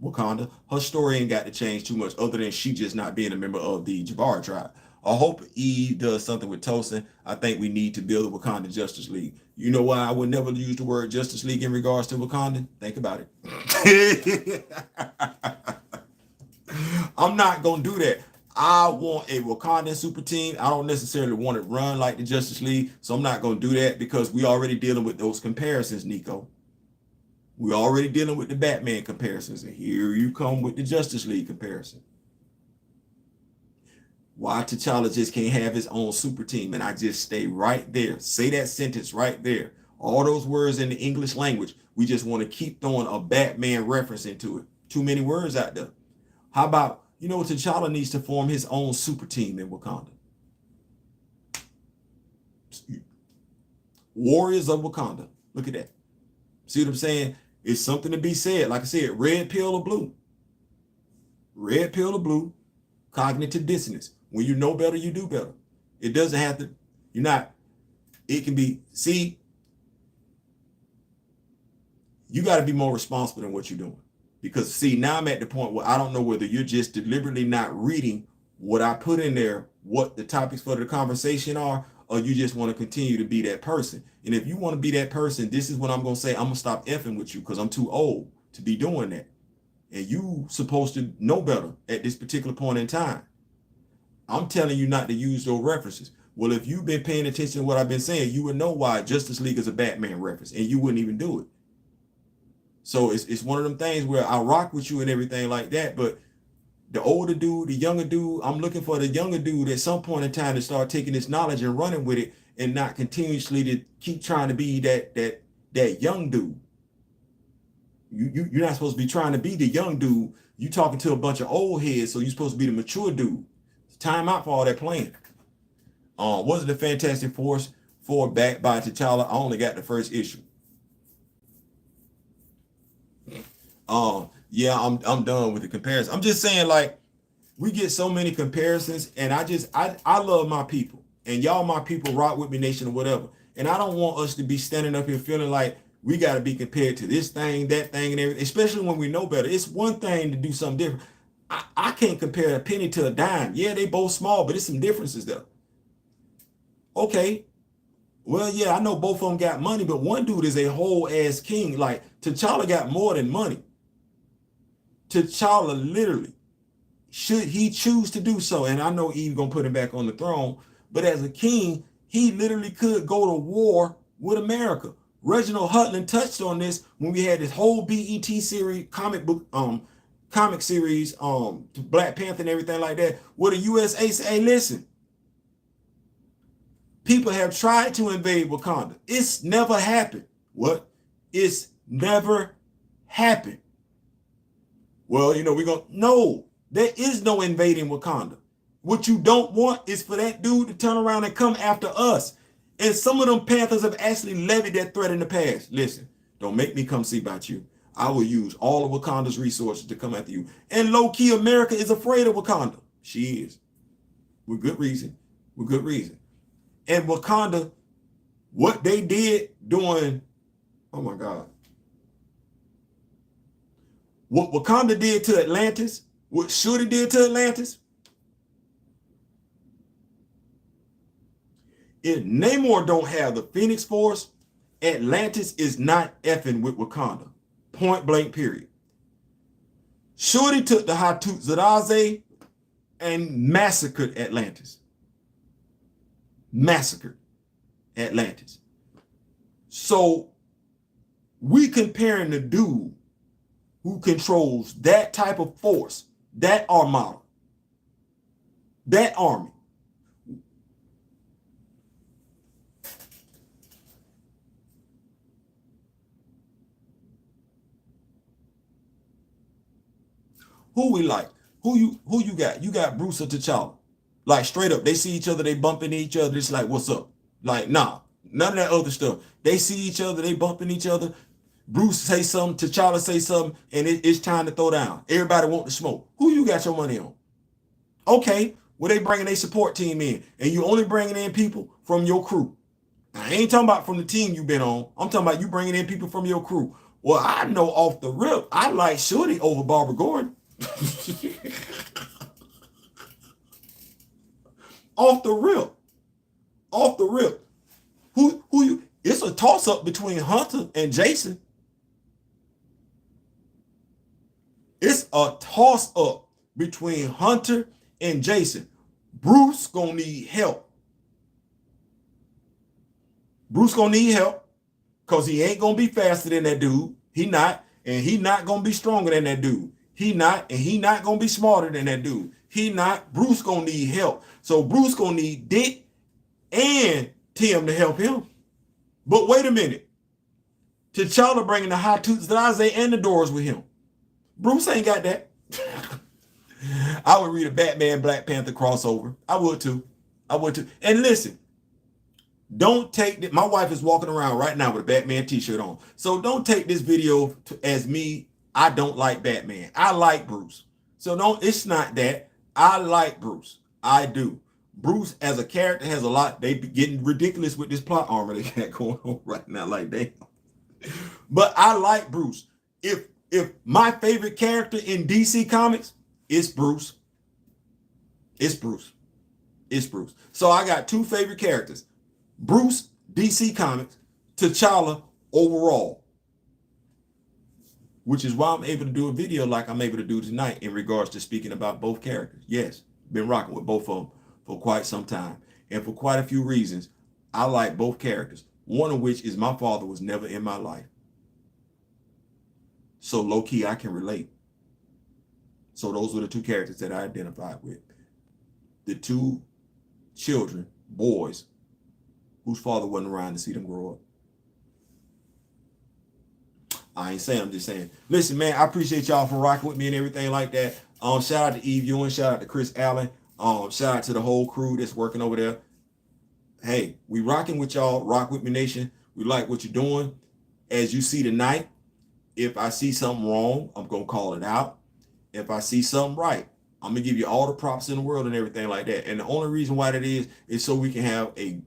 Wakanda. Her story ain't got to change too much other than she just not being a member of the Jabari tribe. I hope Eve does something with Tosin. I think we need to build a Wakanda Justice League. You know why I would never use the word Justice League in regards to Wakanda? Think about it. I'm not going to do that. I want a Wakandan super team. I don't necessarily want it run like the Justice League, so I'm not going to do that because we already dealing with those comparisons, Nico. We're already dealing with the Batman comparisons, and here you come with the Justice League comparison. Why T'Challa just can't have his own super team? And I just stay right there. Say that sentence right there. All those words in the English language. We just want to keep throwing a Batman reference into it. Too many words out there. How about, T'Challa needs to form his own super team in Wakanda. Warriors of Wakanda. Look at that. See what I'm saying? It's something to be said. Like I said, red pill or blue. Red pill or blue. Cognitive dissonance. When you know better, you do better. It doesn't have to, it can be, see, you got to be more responsible than what you're doing. Because, see, now I'm at the point where I don't know whether you're just deliberately not reading what I put in there, what the topics for the conversation are, or you just want to continue to be that person. And if you want to be that person, this is what I'm going to say. I'm going to stop effing with you because I'm too old to be doing that. And you supposed to know better at this particular point in time. I'm telling you not to use those references. Well, if you've been paying attention to what I've been saying, you would know why Justice League is a Batman reference, and you wouldn't even do it. So it's one of them things where I rock with you and everything like that, but the older dude, the younger dude, I'm looking for the younger dude at some point in time to start taking this knowledge and running with it and not continuously to keep trying to be that young dude. You're not supposed to be trying to be the young dude. You talking to a bunch of old heads, so you're supposed to be the mature dude. Time out for all that playing. Was it the Fantastic Four backed by T'Challa? I only got the first issue. Yeah, I'm done with the comparison. I'm just saying, like, we get so many comparisons, and I love my people, and y'all my people, rock with me nation or whatever. And I don't want us to be standing up here feeling like we got to be compared to this thing, that thing, and everything, especially when we know better. It's one thing to do something different. I can't compare a penny to a dime. Yeah, they both small, but there's some differences there. Okay, Well, yeah, I know both of them got money, but one dude is a whole ass king. Like T'Challa got more than money. T'Challa literally, should he choose to do so, and I know Eve gonna put him back on the throne, but as a king, he literally could go to war with America. Reginald Hutland touched on this when we had this whole BET series, comic series, Black Panther and everything like that, where the USA said, hey, listen, people have tried to invade Wakanda. It's never happened. What? It's never happened. Well, no, there is no invading Wakanda. What you don't want is for that dude to turn around and come after us. And some of them Panthers have actually levied that threat in the past. Listen, don't make me come see about you. I will use all of Wakanda's resources to come after you. And low-key, America is afraid of Wakanda. She is. With good reason. With good reason. And Wakanda, what they did during, oh my God. What Wakanda did to Atlantis, what Shuri did to Atlantis, if Namor don't have the Phoenix Force, Atlantis is not effing with Wakanda. Point blank, period. Shuri took the Ias-Ijs and massacred Atlantis. Massacred Atlantis. So we comparing the dude who controls that type of force, that armada, that army. Who we like? Who you got? You got Bruce or T'Challa? Like straight up, they see each other, they bump into each other. It's like, what's up? Like, nah, none of that other stuff. They see each other, they bumping each other. Bruce say something, T'Challa say something, and it's time to throw down. Everybody want to smoke. Who you got your money on? Okay, well, they bringing a support team in, and you only bringing in people from your crew. I ain't talking about from the team you've been on. I'm talking about you bringing in people from your crew. Well, I know off the rip, I like Shorty over Barbara Gordon. Off the rip. Off the rip. Who you? It's a toss-up between Hunter and Jason. It's a toss-up between Hunter and Jason. Bruce gonna need help. Bruce gonna need help because he ain't gonna be faster than that dude. He not, and he not gonna be stronger than that dude. He not, and he not gonna be smarter than that dude. He not. Bruce gonna need help. So Bruce gonna need Dick and Tim to help him. But wait a minute. T'Challa bringing the Ias-Ijs and the doors with him. Bruce ain't got that. I would read a Batman Black Panther crossover. I would too. I would too. And listen, don't take that. My wife is walking around right now with a Batman t-shirt on. So don't take this video as me. I don't like Batman. I like Bruce. So it's not that. I like Bruce. I do. Bruce as a character has a lot. They be getting ridiculous with this plot armor they got going on right now. Like, damn. But I like Bruce. If my favorite character in DC Comics is Bruce, it's Bruce. It's Bruce. So I got two favorite characters. Bruce, DC Comics, T'Challa overall. Which is why I'm able to do a video like I'm able to do tonight in regards to speaking about both characters. Yes, been rocking with both of them for quite some time. And for quite a few reasons, I like both characters. One of which is my father was never in my life. So low-key, I can relate. So those were the two characters that I identified with. The two children, boys, whose father wasn't around to see them grow up. I ain't saying, I'm just saying. Listen, man, I appreciate y'all for rocking with me and everything like that. Shout out to Eve Ewing, shout out to Chris Allen, shout out to the whole crew that's working over there. Hey, we rocking with y'all. Rock with me, nation. We like what you're doing. As you see tonight, if I see something wrong, I'm gonna call it out. If I see something right, I'm gonna give you all the props in the world and everything like that. And the only reason why that is so we can have a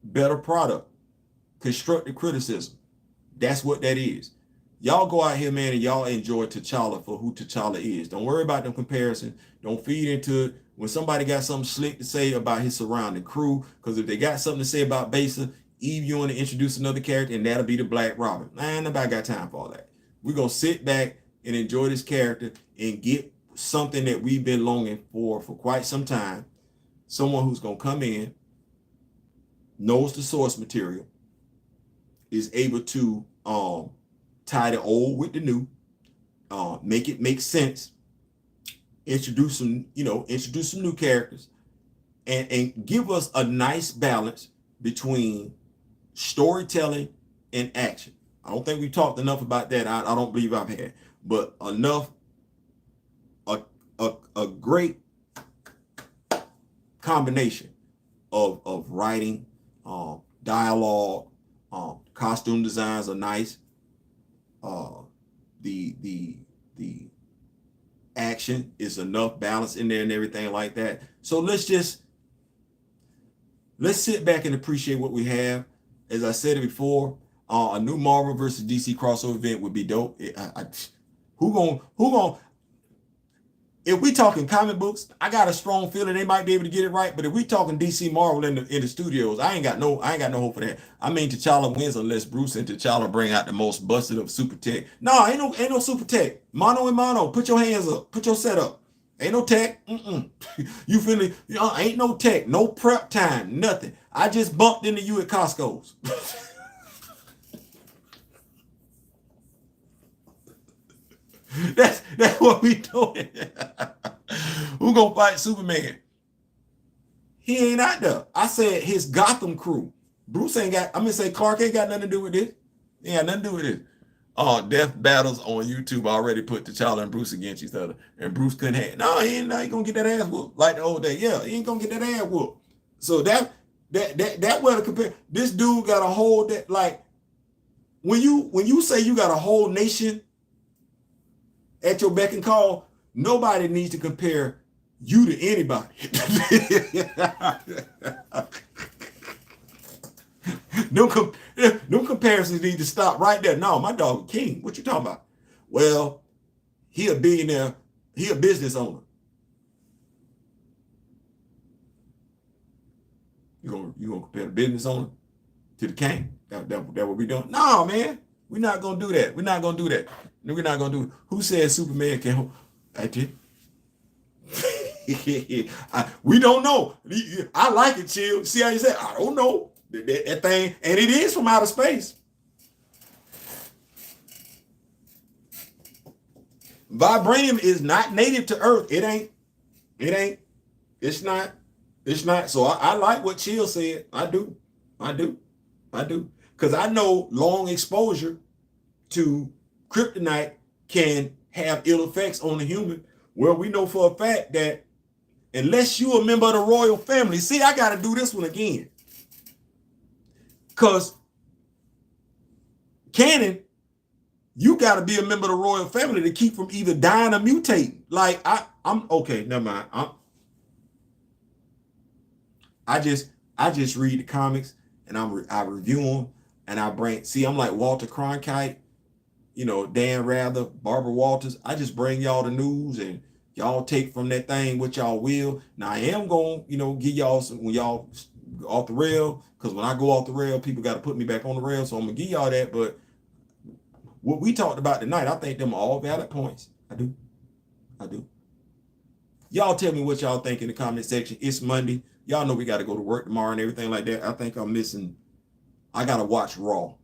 better product. Constructive criticism. That's what that is. Y'all go out here, man, and y'all enjoy T'Challa for who T'Challa is. Don't worry about them comparisons. Don't feed into it. When somebody got something slick to say about his surrounding crew, because if they got something to say about Besa, Ewing to introduce another character, and that'll be the Black Robin. Nobody got time for all that. We're going to sit back and enjoy this character and get something that we've been longing for quite some time. Someone who's going to come in, knows the source material, is able to tie the old with the new, make it make sense, introduce some new characters, and give us a nice balance between storytelling and action. I don't think we talked enough about that. I don't believe I've had, but enough, a great combination of writing, dialogue, costume designs are nice. The action is enough balance in there and everything like that. So let's sit back and appreciate what we have. As I said it before, a new Marvel versus DC crossover event would be dope. Who gonna? If we talking comic books, I got a strong feeling they might be able to get it right. But if we talking DC Marvel in the studios, I ain't got no hope for that. I mean, T'Challa wins unless Bruce and T'Challa bring out the most busted of super tech. No, ain't no super tech. Mono and mono. Put your hands up. Put your set up. Ain't no tech. You feeling? Ain't no tech. No prep time. Nothing. I just bumped into you at Costco's. That's what we doing. Who gonna fight Superman? He ain't out there. I said his Gotham crew. Bruce ain't got. I'm gonna say Clark ain't got nothing to do with this. He ain't got nothing to do with this. Death Battles on YouTube already put T'Challa and Bruce against each other, and Bruce couldn't have. No, he ain't gonna get that ass whooped like the old day. Yeah, he ain't gonna get that ass whooped. So that way to compare. This dude got a whole that like when you say you got a whole nation at your beck and call, nobody needs to compare you to anybody. No comparisons need to stop right there. No, my dog King. What you talking about? Well, he a billionaire. He a business owner. You gonna compare the business owner to the king? That what we doing? No, man. We're not gonna do that. We're not gonna do that. We're not gonna do it. Who said Superman can? I did. We don't know. I like it, chill. See how you said? I don't know that thing, and it is from outer space. Vibranium is not native to Earth. It ain't. It's not. So I like what Chill said. I do. Because I know long exposure to kryptonite can have ill effects on the human. Well, we know for a fact that unless you're a member of the royal family, see, I got to do this one again. Because canon, you got to be a member of the royal family to keep from either dying or mutating. Like, I'm okay, never mind. I just read the comics and I review them and I I'm like Walter Cronkite, Dan Rather, Barbara Walters. I just bring y'all the news and y'all take from that thing what y'all will. Now I am going, give y'all some when y'all off the rail, because when I go off the rail, people got to put me back on the rail. So I'm gonna give y'all that. But what we talked about tonight, I think them are all valid points. I do. Y'all tell me what y'all think in the comment section. It's Monday. Y'all know we got to go to work tomorrow and everything like that. I think I'm missing. I got to watch Raw.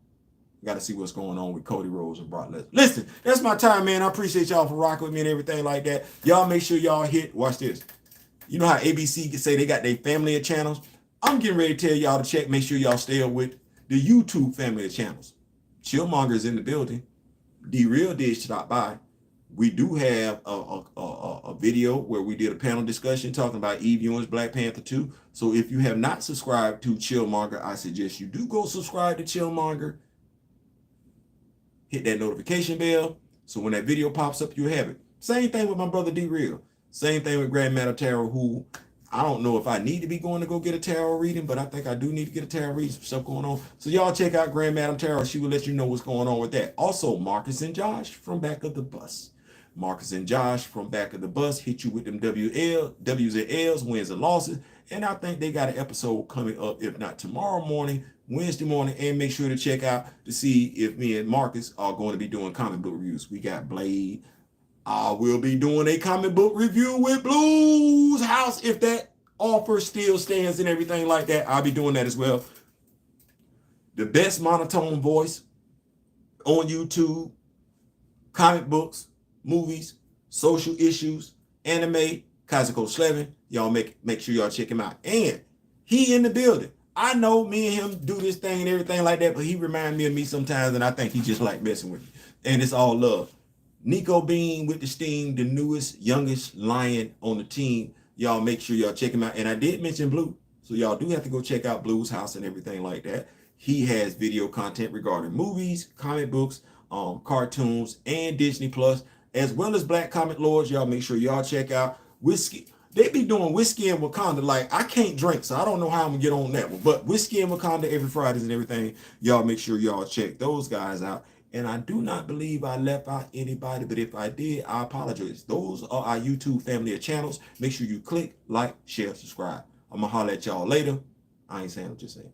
Got to see what's going on with Cody Rhodes and Brock Lesnar. Listen, that's my time, man. I appreciate y'all for rocking with me and everything like that. Y'all make sure y'all watch this. You know how ABC can say they got their family of channels? I'm getting ready to tell y'all to check, make sure y'all stay up with the YouTube family of channels. Chillmonger is in the building. D-Real did stop by. We do have a video where we did a panel discussion talking about Ewing's Black Panther 2. So if you have not subscribed to Chillmonger, I suggest you do go subscribe to Chillmonger. Hit that notification bell. So when that video pops up, you have it. Same thing with my brother D-Real. Same thing with Grandmaster Tarot, who I don't know if I need to be going to go get a tarot reading, but I think I do need to get a tarot reading, some stuff going on. So y'all check out Grandmaster Tarot. She will let you know what's going on with that. Also, Marcus and Josh from Back of the Bus. Marcus and Josh from Back of the Bus hit you with them W's and L's, wins and losses, And I think they got an episode coming up, if not tomorrow morning, Wednesday morning. And make sure to check out to see if me and Marcus are going to be doing comic book reviews. We got Blade. I will be doing a comic book review with Blues House. If that offer still stands and everything like that, I'll be doing that as well. The best monotone voice on YouTube, comic books, movies, social issues, anime, Kazuko Slevin. Y'all make sure y'all check him out. And he in the building. I know me and him do this thing and everything like that, but he reminds me of me sometimes, and I think he just like messing with me. And it's all love. Nico Bean with the Steam, the newest, youngest lion on the team. Y'all make sure y'all check him out. And I did mention Blue, so y'all do have to go check out Blue's house and everything like that. He has video content regarding movies, comic books, cartoons, and Disney Plus, as well as Black Comic Lords. Y'all make sure y'all check out Whiskey. They be doing Whiskey and Wakanda. Like, I can't drink, so I don't know how I'm gonna get on that one. But Whiskey and Wakanda every Fridays and everything. Y'all make sure y'all check those guys out. And I do not believe I left out anybody, but if I did, I apologize. Those are our YouTube family of channels. Make sure you click, like, share, subscribe. I'm gonna holler at y'all later. I ain't saying what you're saying.